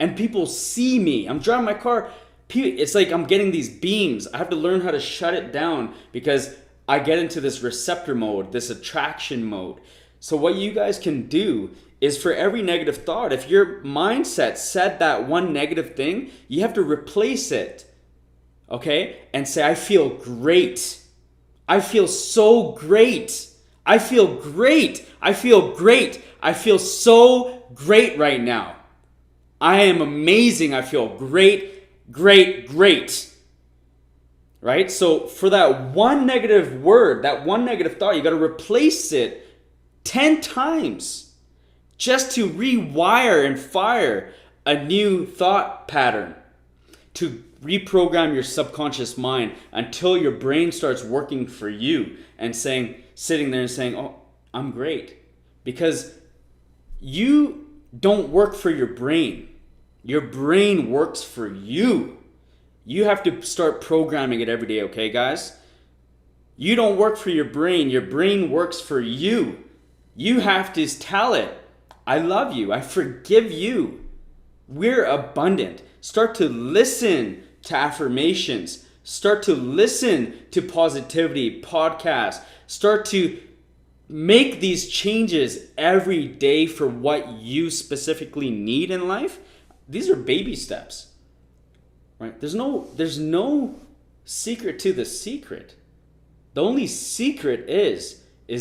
And people see me. I'm driving my car. It's like I'm getting these beams. I have to learn how to shut it down because I get into this receptor mode, this attraction mode. So what you guys can do is for every negative thought, if your mindset said that one negative thing, you have to replace it, okay? And say, I feel great. I feel so great. I feel great. I feel great. I feel so great right now. I am amazing. I feel great, great, great. Right? So for that one negative word, that one negative thought, you got to replace it 10 times. Just to rewire and fire a new thought pattern, to reprogram your subconscious mind until your brain starts working for you and sitting there and saying, oh, I'm great. Because you don't work for your brain. Your brain works for you. You have to start programming it every day, okay, guys? You don't work for your brain works for you. You have to tell it, I love you. I forgive you. We're abundant. Start to listen to affirmations. Start to listen to positivity podcasts. Start to make these changes every day for what you specifically need in life. These are baby steps, right? There's no secret to the secret. The only secret is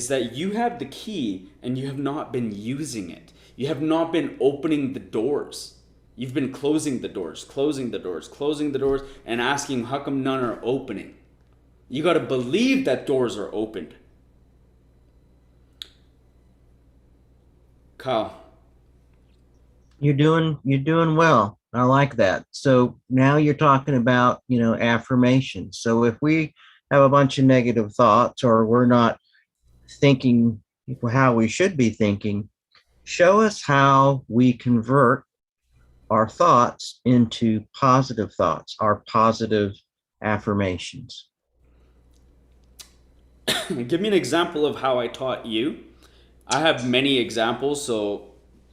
that you have the key and you have not been using it. You have not been opening the doors. You've been closing the doors, and asking how come none are opening. You got to believe that doors are opened. Kyle. You're doing well. I like that. So now you're talking about, affirmations. So if we have a bunch of negative thoughts or we're not thinking how we should be thinking, show us how we convert our thoughts into positive thoughts, our positive affirmations. Give me an example of how I taught you. I have many examples, so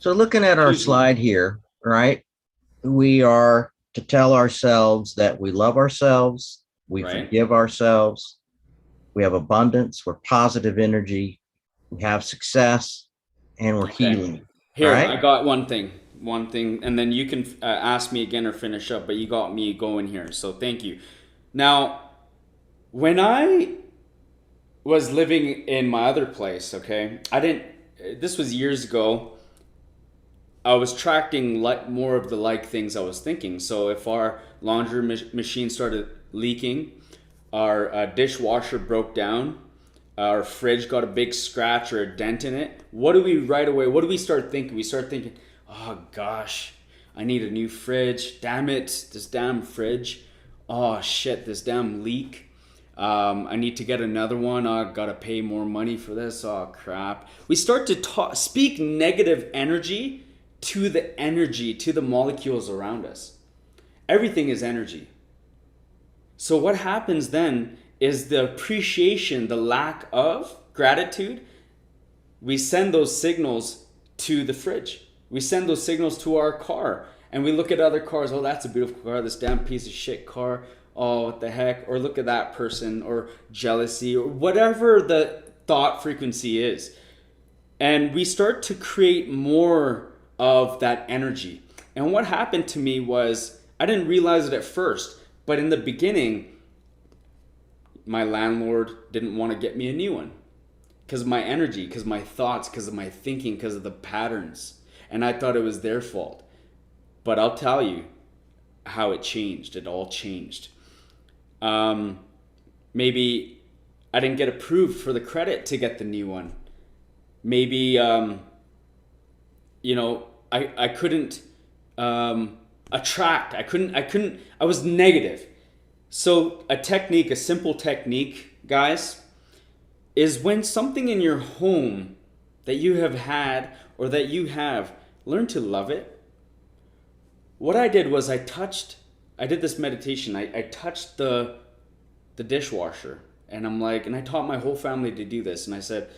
looking at our slide here, right? We are to tell ourselves that we love ourselves, we forgive ourselves, we have abundance, we're positive energy, we have success, and we're healing. Here, right? I got one thing, and then you can ask me again or finish up, but you got me going here, so thank you. Now, when I was living in my other place, okay, this was years ago, I was attracting more of the like things I was thinking. So if our laundry machine started leaking, our dishwasher broke down, our fridge got a big scratch or a dent in it, what do we start thinking? We start thinking, oh gosh, I need a new fridge. Damn it, this damn fridge. Oh shit, this damn leak. I need to get another one. I gotta pay more money for this. Oh crap. We start to speak negative energy to the molecules around us. Everything is energy. So what happens then is the appreciation, the lack of gratitude, we send those signals to the fridge. We send those signals to our car. And we look at other cars. Oh, that's a beautiful car. This damn piece of shit car. Oh, what the heck? Or look at that person. Or jealousy. Or whatever the thought frequency is. And we start to create more of that energy. And what happened to me was, I didn't realize it at first, but in the beginning, my landlord didn't want to get me a new one because of my energy, because of my thoughts, because of my thinking, because of the patterns. And I thought it was their fault. But I'll tell you how it changed. It all changed. Maybe I didn't get approved for the credit to get the new one. Maybe, I couldn't attract. I was negative. So a simple technique, guys, is when something in your home that you have had or that you have, learn to love it. What I did was I did this meditation. I touched the dishwasher and I taught my whole family to do this. And I said,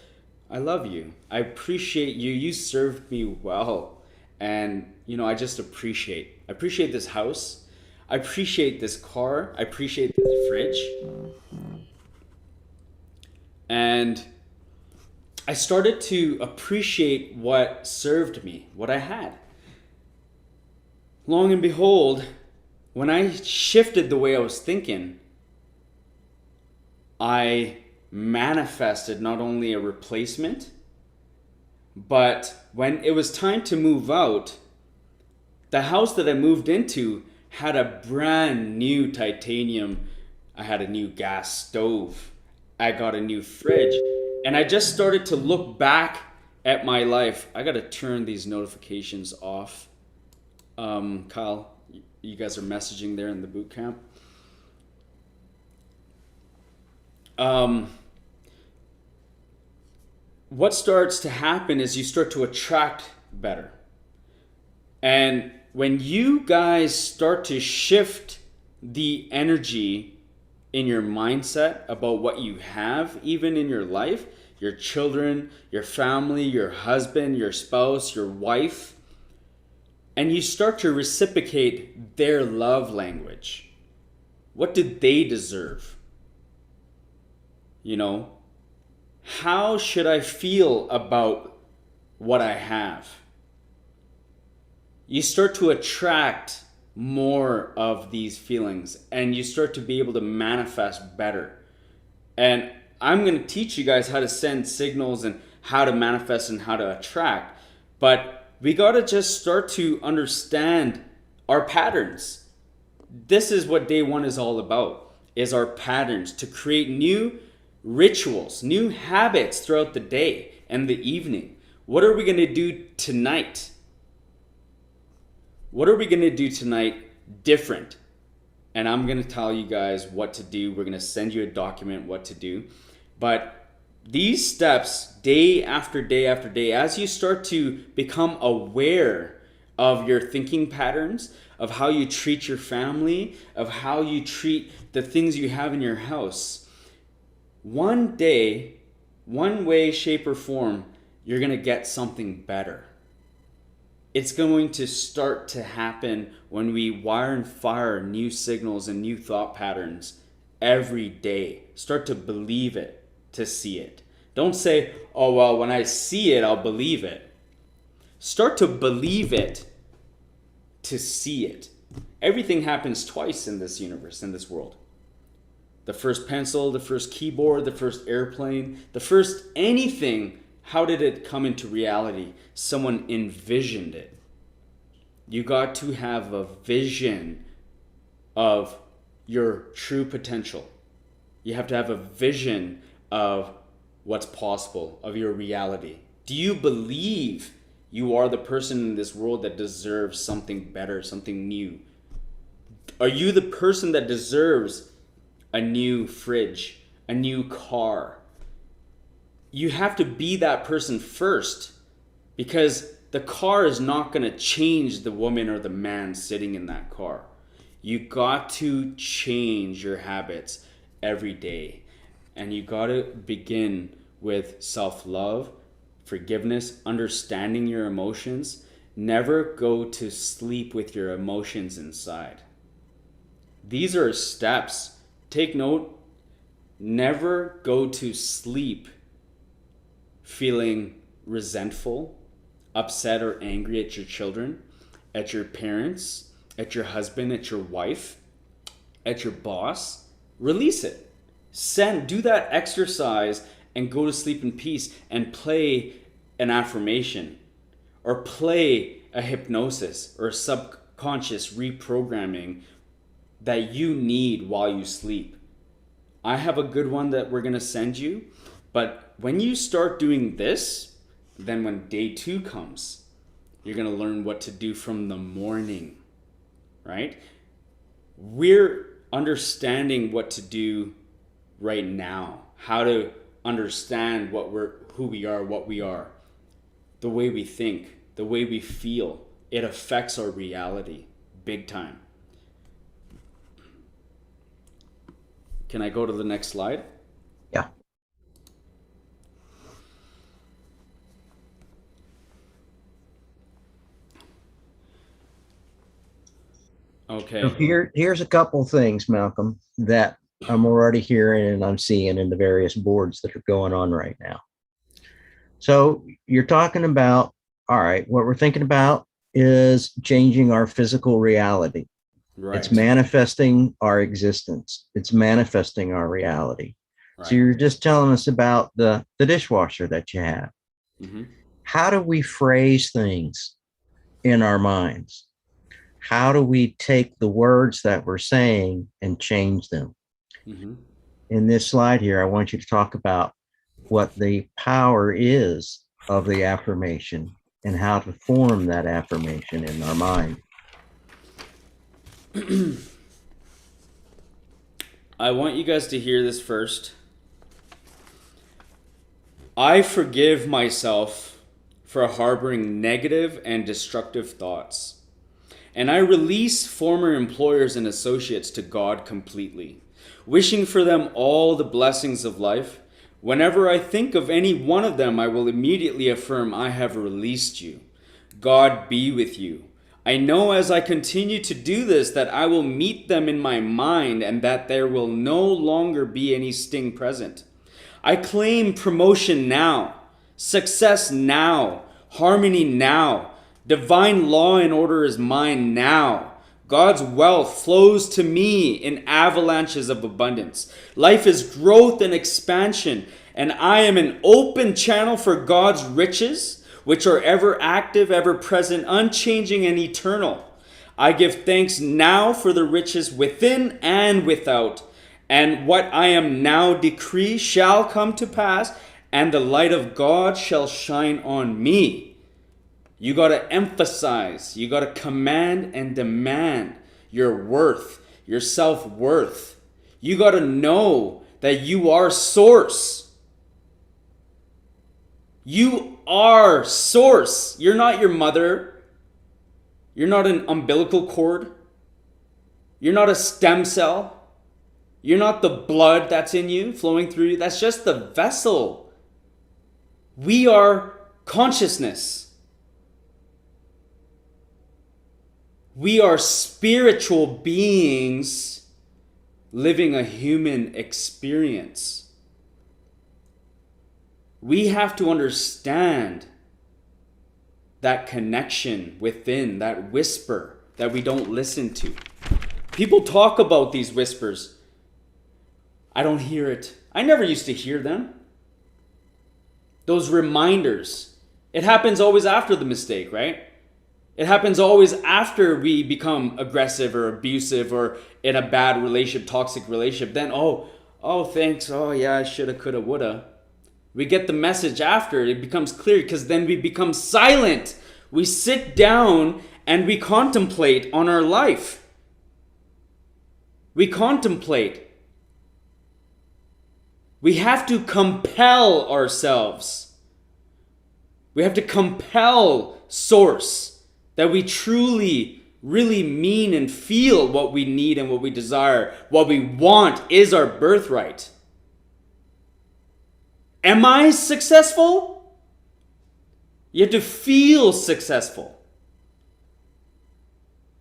I love you. I appreciate you. You served me well. And, I just appreciate this house. I appreciate this car. I appreciate this fridge. And I started to appreciate what served me, what I had. Long and behold, when I shifted the way I was thinking, I manifested not only a replacement, but when it was time to move out, the house that I moved into had a brand new titanium. I had a new gas stove. I got a new fridge. And I just started to look back at my life. I got to turn these notifications off. Kyle, you guys are messaging there in the boot camp. What starts to happen is you start to attract better. And when you guys start to shift the energy in your mindset about what you have, even in your life, your children, your family, your husband, your spouse, your wife, and you start to reciprocate their love language. What did they deserve? How should I feel about what I have? You start to attract more of these feelings and you start to be able to manifest better. And I'm going to teach you guys how to send signals and how to manifest and how to attract. But we got to just start to understand our patterns. This is what day one is all about, is our patterns, to create new rituals, new habits throughout the day and the evening. What are we going to do tonight? What are we going to do tonight different? And I'm going to tell you guys what to do. We're going to send you a document what to do. But these steps, day after day after day, as you start to become aware of your thinking patterns, of how you treat your family, of how you treat the things you have in your house, one day, one way, shape, or form, you're going to get something better. It's going to start to happen when we wire and fire new signals and new thought patterns every day. Start to believe it, to see it. Don't say, oh, well, when I see it, I'll believe it. Start to believe it, to see it. Everything happens twice in this universe, in this world. The first pencil, the first keyboard, the first airplane, the first anything. How did it come into reality? Someone envisioned it. You got to have a vision of your true potential. You have to have a vision of what's possible, of your reality. Do you believe you are the person in this world that deserves something better, something new? Are you the person that deserves a new fridge, a new car? You have to be that person first, because the car is not going to change the woman or the man sitting in that car. You got to change your habits every day. And you got to begin with self-love, forgiveness, understanding your emotions. Never go to sleep with your emotions inside. These are steps. Take note. Never go to sleep feeling resentful, upset or angry at your children, at your parents, at your husband, at your wife, at your boss. Release it. Do that exercise and go to sleep in peace, and play an affirmation or play a hypnosis or a subconscious reprogramming that you need while you sleep. I have a good one that we're going to send you, but when you start doing this, then when day 2 comes, you're going to learn what to do from the morning, right? We're understanding what to do right now, how to understand who we are, what we are, the way we think, the way we feel. It affects our reality big time. Can I go to the next slide? Yeah. Okay. So here's a couple things, Malcolm, that I'm already hearing and I'm seeing in the various boards that are going on right now. So you're talking about, all right, what we're thinking about is changing our physical reality. Right. It's manifesting our existence. It's manifesting our reality. Right. So you're just telling us about the dishwasher that you have. Mm-hmm. How do we phrase things in our minds? How do we take the words that we're saying and change them? Mm-hmm. In this slide here, I want you to talk about what the power is of the affirmation and how to form that affirmation in our mind. I want you guys to hear this first. I forgive myself for harboring negative and destructive thoughts. And I release former employers and associates to God completely, wishing for them all the blessings of life. Whenever I think of any one of them, I will immediately affirm, I have released you. God be with you. I know as I continue to do this that I will meet them in my mind and that there will no longer be any sting present. I claim promotion now, success now, harmony now. Divine law and order is mine now. God's wealth flows to me in avalanches of abundance. Life is growth and expansion, and I am an open channel for God's riches, which are ever active, ever present, unchanging, and eternal. I give thanks now for the riches within and without, and what I am now decree shall come to pass, and the light of God shall shine on me. You got to emphasize, you got to command and demand your worth, your self-worth. You got to know that you are source. You are source. You're not your mother. You're not an umbilical cord. You're not a stem cell. You're not the blood that's in you, flowing through you. That's just the vessel. We are consciousness. We are spiritual beings living a human experience. We have to understand that connection within, that whisper that we don't listen to. People talk about these whispers. I don't hear it. I never used to hear them. Those reminders. It happens always after the mistake, right? It happens always after we become aggressive or abusive or in a bad relationship, toxic relationship. Then, oh, thanks. Oh, yeah, I shoulda, coulda, woulda. We get the message after. It becomes clear because then we become silent. We sit down and we contemplate on our life. We contemplate. We have to compel ourselves. We have to compel Source that we truly, really mean and feel what we need and what we desire. What we want is our birthright. Am I successful? You have to feel successful.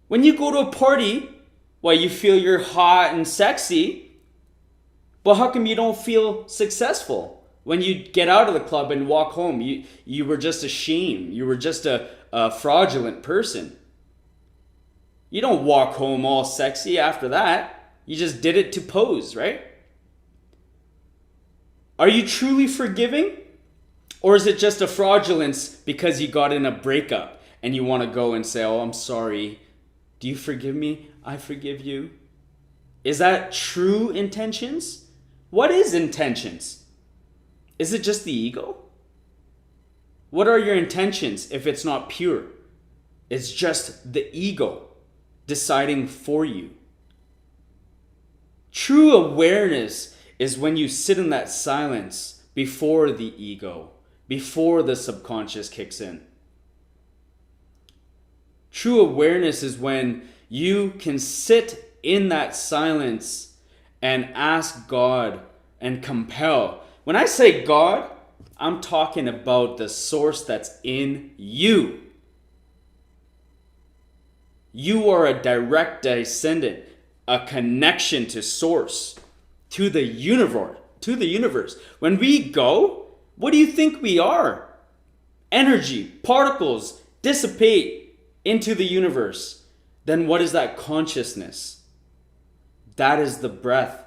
When you go to a party, well, you feel you're hot and sexy, but how come you don't feel successful? When you get out of the club and walk home, you were just a shame. You were just a fraudulent person. You don't walk home all sexy after that. You just did it to pose, right? Are you truly forgiving? Or is it just a fraudulence because you got in a breakup and you want to go and say, oh, I'm sorry. Do you forgive me? I forgive you. Is that true intentions? What is intentions? Is it just the ego? What are your intentions if it's not pure? It's just the ego deciding for you. True awareness is when you sit in that silence before the ego, before the subconscious kicks in. True awareness is when you can sit in that silence and ask God and compel. When I say God, I'm talking about the source that's in you. You are a direct descendant, a connection to source, to the universe. When we go, what do you think we are? Energy, particles dissipate into the universe. Then what is that consciousness? That is the breath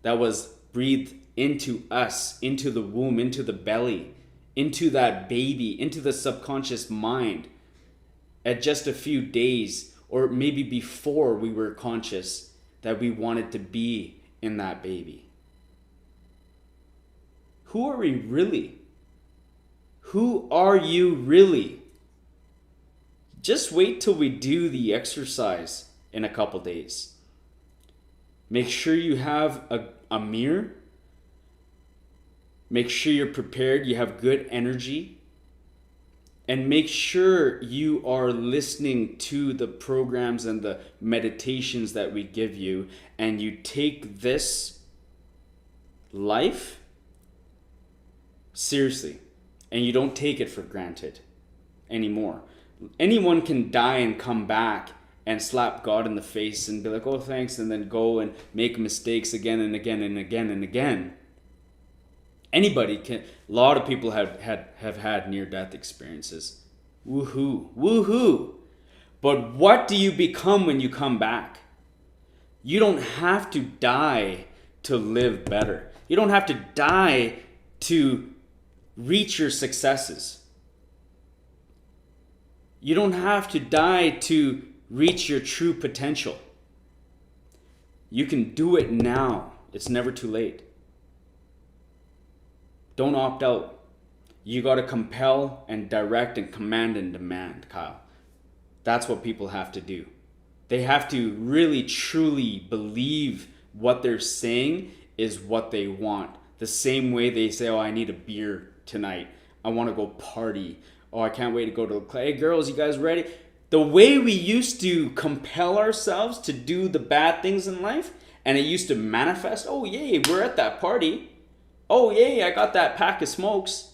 that was breathed into us, into the womb, into the belly, into that baby, into the subconscious mind at just a few days, or maybe before we were conscious that we wanted to be in that baby. Who are we really? Who are you really? Just wait till we do the exercise in a couple days. Make sure you have a mirror. Make sure you're prepared, you have good energy. And make sure you are listening to the programs and the meditations that we give you, and you take this life seriously, and you don't take it for granted anymore. Anyone can die and come back and slap God in the face and be like, oh, thanks, and then go and make mistakes again and again and again and again. Anybody can. A lot of people have had near-death experiences. Woohoo. But what do you become when you come back? You don't have to die to live better. You don't have to die to reach your successes. You don't have to die to reach your true potential. You can do it now. It's never too late. Don't opt out. You got to compel and direct and command and demand, Kyle. That's what people have to do. They have to really, truly believe what they're saying is what they want. The same way they say, oh, I need a beer tonight. I want to go party. Oh, I can't wait to go to the club. Hey, girls, you guys ready? The way we used to compel ourselves to do the bad things in life, and it used to manifest, oh, yay, we're at that party. Oh, yay, I got that pack of smokes.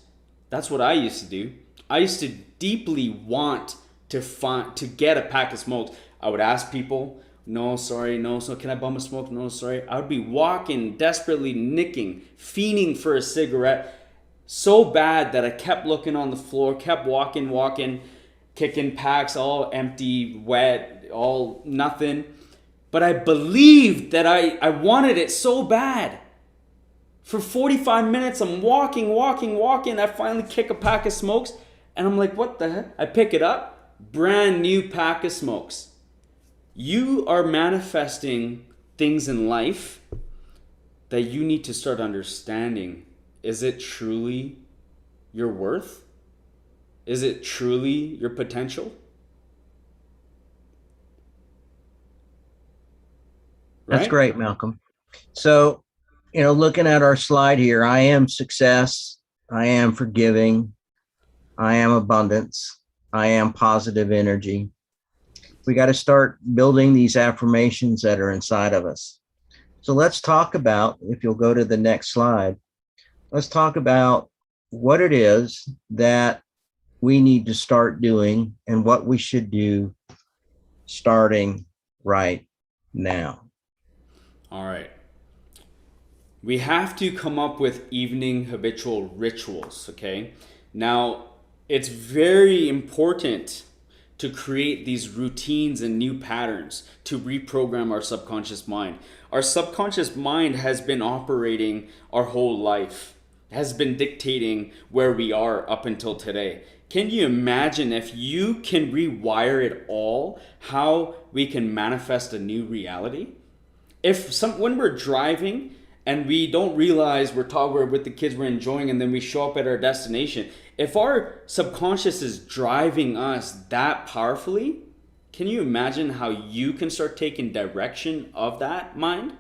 That's what I used to do. I used to deeply want to get a pack of smokes. I would ask people, no, sorry, can I bum a smoke? No, sorry. I would be walking, desperately nicking, fiending for a cigarette so bad that I kept looking on the floor, kept walking, kicking packs, all empty, wet, all nothing. But I believed that I wanted it so bad. For 45 minutes, I'm walking. I finally kick a pack of smokes, and I'm like, what the heck? I pick it up. brand new pack of smokes. You are manifesting things in life that you need to start understanding. Is it truly your worth? Is it truly your potential? That's Right? great, Malcolm. So, looking at our slide here, I am success, I am forgiving, I am abundance, I am positive energy. We got to start building these affirmations that are inside of us. So, let's talk about, if you'll go to the next slide, let's talk about what it is that we need to start doing and what we should do starting right now. All right. We have to come up with evening habitual rituals, okay? Now, it's very important to create these routines and new patterns to reprogram our subconscious mind. Our subconscious mind has been operating our whole life, has been dictating where we are up until today. Can you imagine if you can rewire it all, how we can manifest a new reality? When we're driving and we don't realize we're with the kids, we're enjoying, and then we show up at our destination, if our subconscious is driving us that powerfully, can you imagine how you can start taking direction of that mind?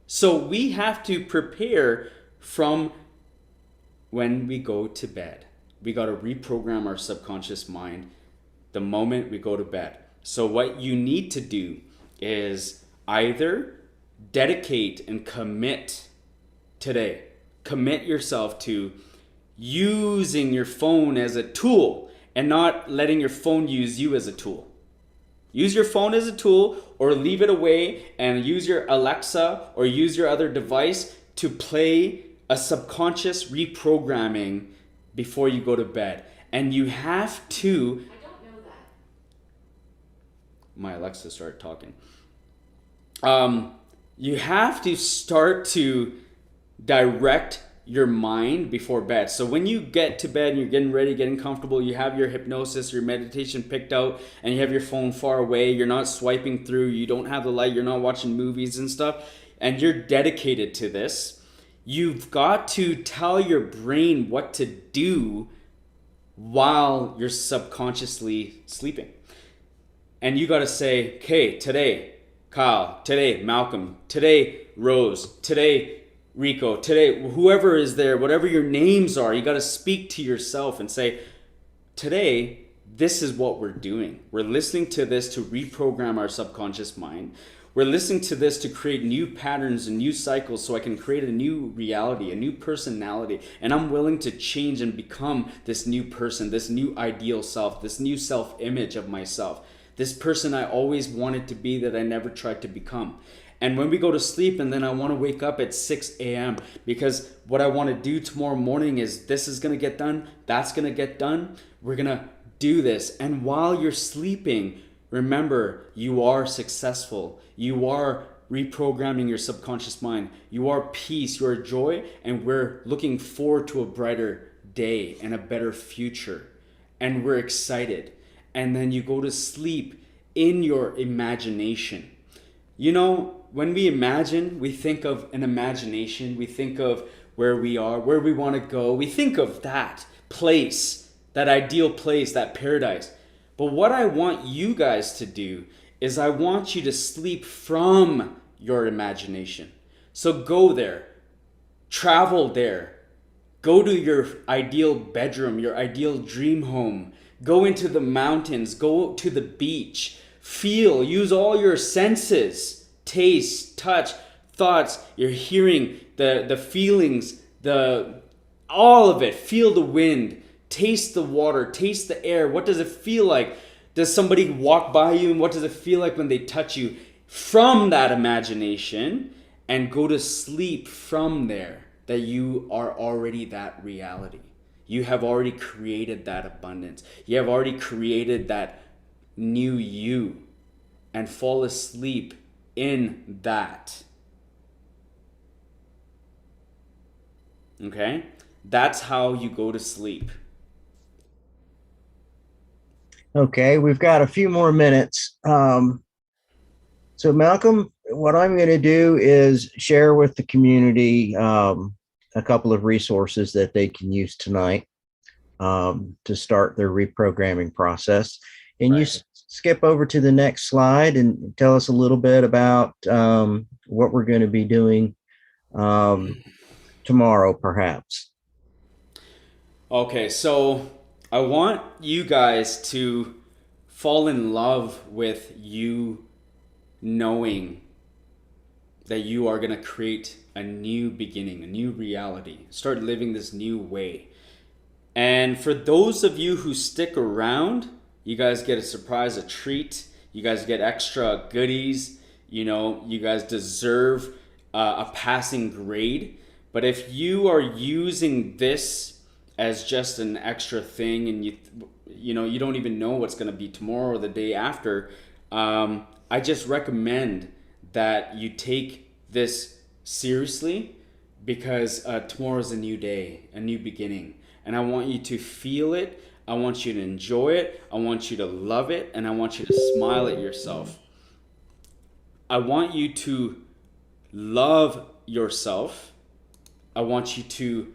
So we have to prepare from when we go to bed. We got to reprogram our subconscious mind the moment we go to bed. So what you need to do is either dedicate and commit today. Commit yourself to using your phone as a tool and not letting your phone use you as a tool. Use your phone as a tool, or leave it away and use your Alexa or use your other device to play a subconscious reprogramming before you go to bed. And you have to. I don't know that. My Alexa started talking. You have to start to direct your mind before bed. So when you get to bed and you're getting ready, getting comfortable, you have your hypnosis, your meditation picked out, and you have your phone far away, you're not swiping through, you don't have the light, you're not watching movies and stuff, and you're dedicated to this, you've got to tell your brain what to do while you're subconsciously sleeping. And you got to say, okay, today, Kyle, today, Malcolm, today, Rose, today, Rico, today, whoever is there, whatever your names are, you got to speak to yourself and say, today, this is what we're doing. We're listening to this to reprogram our subconscious mind. We're listening to this to create new patterns and new cycles so I can create a new reality, a new personality. And I'm willing to change and become this new person, this new ideal self, this new self-image of myself, this person I always wanted to be that I never tried to become. And when we go to sleep, and then I want to wake up at 6 a.m. because what I want to do tomorrow morning is this is going to get done, that's going to get done, we're going to do this. And while you're sleeping, remember, you are successful. You are reprogramming your subconscious mind. You are peace, you are joy, and we're looking forward to a brighter day and a better future. And we're excited. And then you go to sleep in your imagination. You know, when we imagine, we think of an imagination. We think of where we are, where we want to go. We think of that place, that ideal place, that paradise. But what I want you guys to do is I want you to sleep from your imagination. So go there, travel there, go to your ideal bedroom, your ideal dream home, go into the mountains, go to the beach, feel, use all your senses. Taste, touch, thoughts, your hearing, the feelings, all of it. Feel the wind, taste the water, taste the air. What does it feel like? Does somebody walk by you, and what does it feel like when they touch you? From that imagination, and go to sleep from there, that you are already that reality. You have already created that abundance. You have already created that new you, and fall asleep in that. Okay? That's how you go to sleep. Okay, we've got a few more minutes. So, Malcolm, what I'm going to do is share with the community a couple of resources that they can use tonight to start their reprogramming process. And you Right. skip over to the next slide and tell us a little bit about what we're going to be doing tomorrow, perhaps. Okay, so I want you guys to fall in love with you knowing that you are going to create a new beginning, a new reality. Start living this new way. And for those of you who stick around, you guys get a surprise, a treat. You guys get extra goodies. You know, you guys deserve a passing grade. But if you are using this as just an extra thing, and you know you don't even know what's going to be tomorrow or the day after, I just recommend that you take this seriously, because tomorrow is a new day, a new beginning. And I want you to feel it. I want you to enjoy it. I want you to love it. And I want you to smile at yourself. I want you to love yourself. I want you to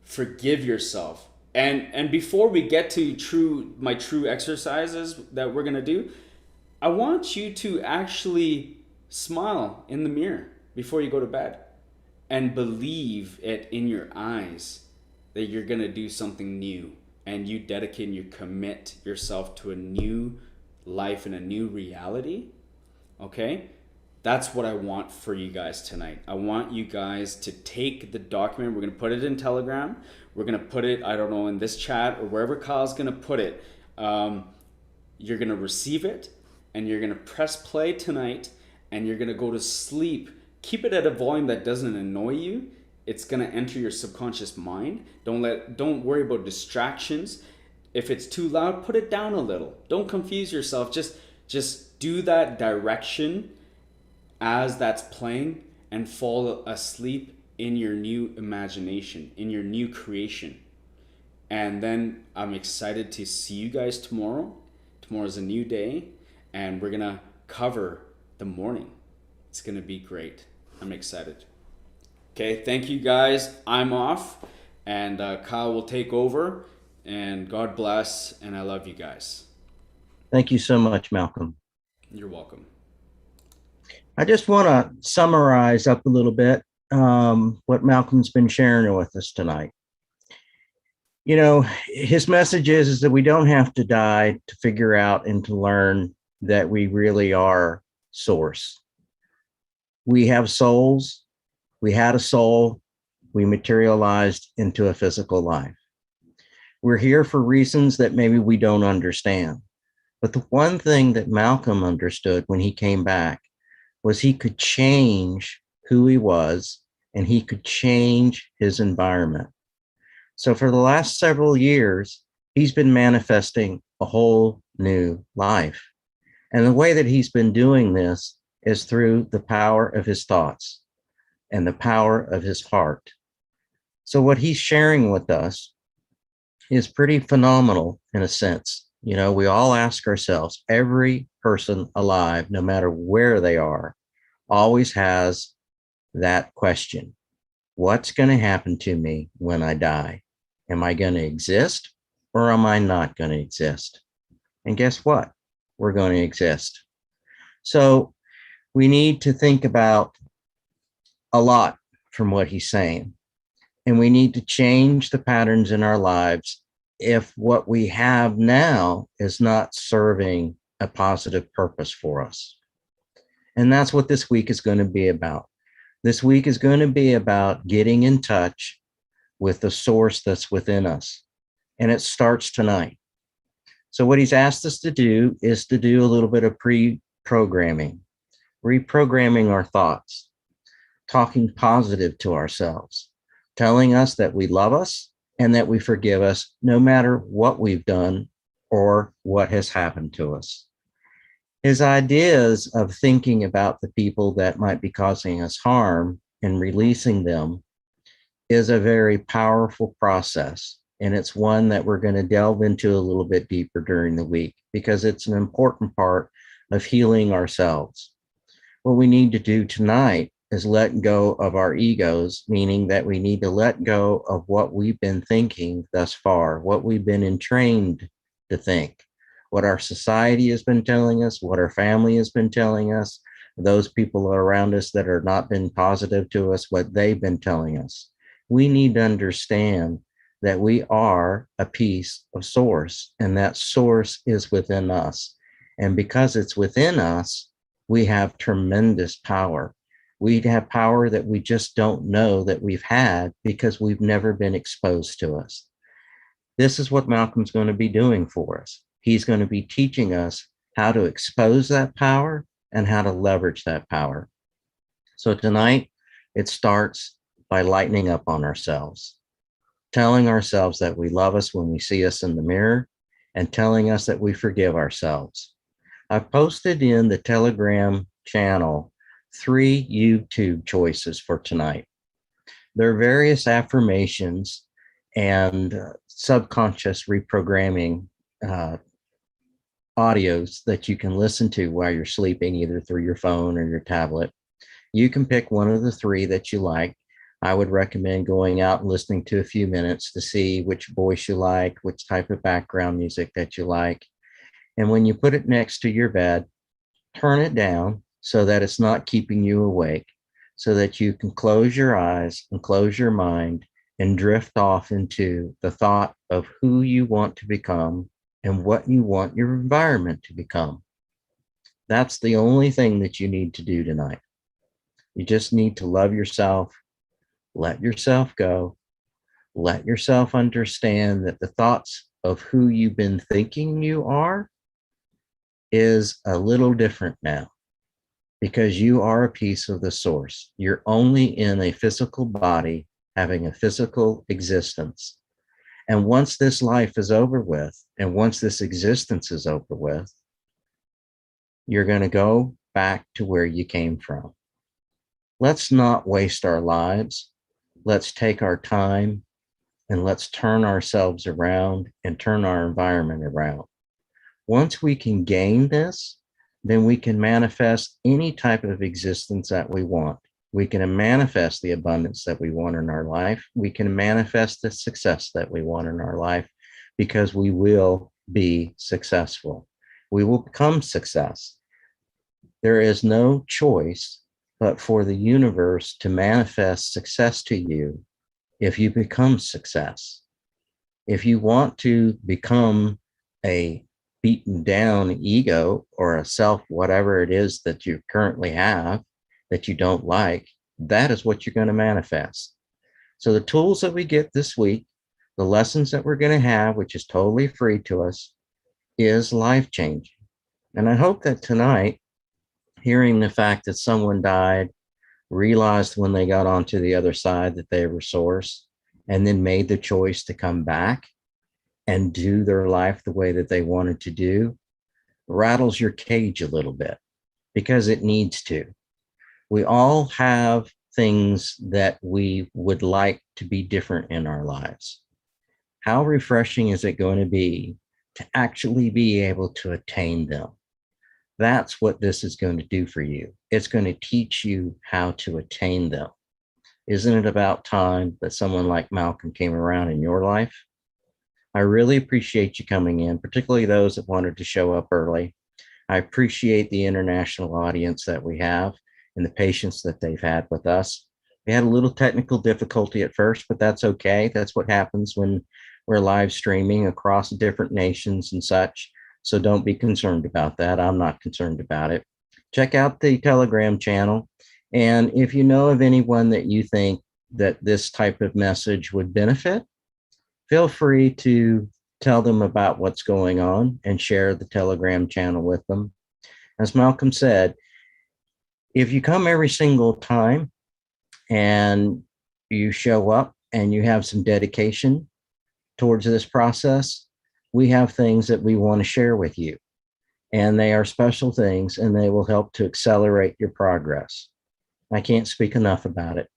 forgive yourself. And before we get to my true exercises that we're going to do, I want you to actually smile in the mirror before you go to bed and believe it in your eyes that you're going to do something new, and you dedicate and you commit yourself to a new life and a new reality. Okay? That's what I want for you guys tonight. I want you guys to take the document. We're going to put it in Telegram. We're going to put it, I don't know, in this chat or wherever Kyle's going to put it. You're going to receive it, and you're going to press play tonight, and you're going to go to sleep. Keep it at a volume that doesn't annoy you. It's going to enter your subconscious mind. Don't worry about distractions. If it's too loud, put it down a little. Don't confuse yourself. Just do that direction as that's playing, and fall asleep in your new imagination, in your new creation. And then I'm excited to see you guys tomorrow. Tomorrow's a new day, and we're gonna cover the morning. It's gonna be great. I'm excited. Okay, thank you guys. I'm off, and Kyle will take over. And God bless, and I love you guys. Thank you so much, Malcolm. You're welcome. I just want to summarize up a little bit what Malcolm's been sharing with us tonight. You know, his message is that we don't have to die to figure out and to learn that we really are source. We have souls. We had a soul. We materialized into a physical life. We're here for reasons that maybe we don't understand. But the one thing that Malcolm understood when he came back was he could change who he was, and he could change his environment. So for the last several years, he's been manifesting a whole new life. And the way that he's been doing this is through the power of his thoughts and the power of his heart. So what he's sharing with us is pretty phenomenal in a sense. You know, we all ask ourselves, every person alive, no matter where they are, always has that question. What's going to happen to me when I die? Am I going to exist, or am I not going to exist? And guess what? We're going to exist. So we need to think about a lot from what he's saying. And we need to change the patterns in our lives if what we have now is not serving a positive purpose for us. And that's what this week is going to be about. This week is going to be about getting in touch with the source that's within us. And it starts tonight. So what he's asked us to do is to do a little bit of pre-programming, reprogramming our thoughts, talking positive to ourselves, telling us that we love us and that we forgive us no matter what we've done or what has happened to us. His ideas of thinking about the people that might be causing us harm and releasing them is a very powerful process. And it's one that we're going to delve into a little bit deeper during the week because it's an important part of healing ourselves. What we need to do tonight is let go of our egos, meaning that we need to let go of what we've been thinking thus far, what we've been entrained to think, what our society has been telling us, what our family has been telling us, those people around us that are not been positive to us, what they've been telling us. We need to understand that we are a piece of source, and that source is within us. And because it's within us, we have tremendous power. We have power that we just don't know that we've had because we've never been exposed to us. This is what Malcolm's going to be doing for us. He's going to be teaching us how to expose that power and how to leverage that power. So tonight, it starts by lightening up on ourselves, telling ourselves that we love us when we see us in the mirror, and telling us that we forgive ourselves. I've posted in the Telegram channel 3 YouTube choices for tonight. There are various affirmations and subconscious reprogramming audios that you can listen to while you're sleeping, either through your phone or your tablet. You can pick one of the 3 that you like. I would recommend going out and listening to a few minutes to see which voice you like, which type of background music that you like. And when you put it next to your bed, turn it down so that it's not keeping you awake, so that you can close your eyes and close your mind and drift off into the thought of who you want to become and what you want your environment to become. That's the only thing that you need to do tonight. You just need to love yourself, let yourself go, let yourself understand that the thoughts of who you've been thinking you are is a little different now because you are a piece of the source. You're only in a physical body having a physical existence. And once this life is over with, and once this existence is over with, you're going to go back to where you came from. Let's not waste our lives. Let's take our time and let's turn ourselves around and turn our environment around. Once we can gain this, then we can manifest any type of existence that we want. We can manifest the abundance that we want in our life. We can manifest the success that we want in our life because we will be successful. We will become success. There is no choice but for the universe to manifest success to you if you become success. If you want to become a beaten down ego or a self, whatever it is that you currently have that you don't like, that is what you're going to manifest. So the tools that we get this week, the lessons that we're going to have, which is totally free to us, is life changing. And I hope that tonight, hearing the fact that someone died, realized when they got onto the other side that they were source, and then made the choice to come back and do their life the way that they wanted to do, rattles your cage a little bit because it needs to. We all have things that we would like to be different in our lives. How refreshing is it going to be to actually be able to attain them? That's what this is going to do for you. It's going to teach you how to attain them. Isn't it about time that someone like Malcolm came around in your life? I really appreciate you coming in, particularly those that wanted to show up early. I appreciate the international audience that we have and the patience that they've had with us. We had a little technical difficulty at first, but that's okay. That's what happens when we're live streaming across different nations and such. So don't be concerned about that. I'm not concerned about it. Check out the Telegram channel. And if you know of anyone that you think that this type of message would benefit, feel free to tell them about what's going on and share the Telegram channel with them. As Malcolm said, if you come every single time and you show up and you have some dedication towards this process, we have things that we want to share with you. And they are special things and they will help to accelerate your progress. I can't speak enough about it.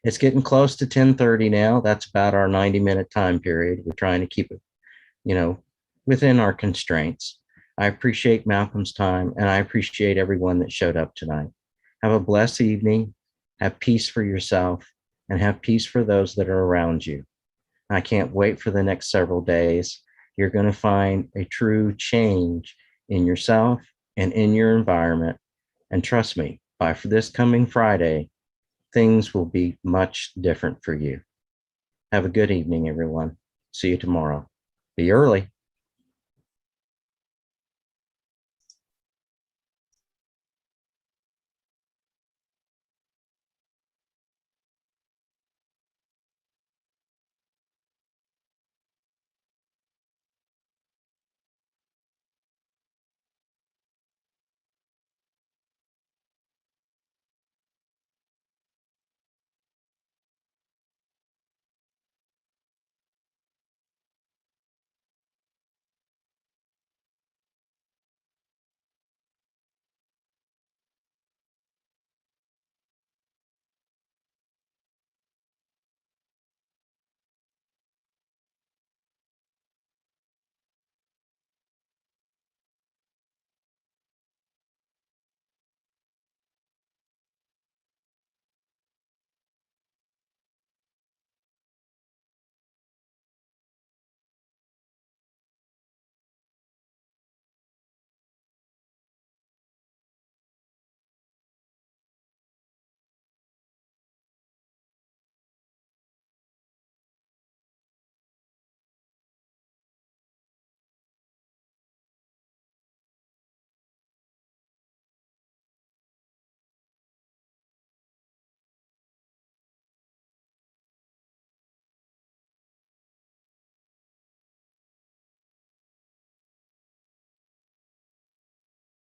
It's getting close to 10:30 now. That's about our 90-minute time period. We're trying to keep it, you know, within our constraints. I appreciate Malcolm's time, and I appreciate everyone that showed up tonight. Have a blessed evening. Have peace for yourself, and have peace for those that are around you. I can't wait for the next several days. You're going to find a true change in yourself and in your environment. And trust me, by this coming Friday, things will be much different for you. Have a good evening, everyone. See you tomorrow. Be early.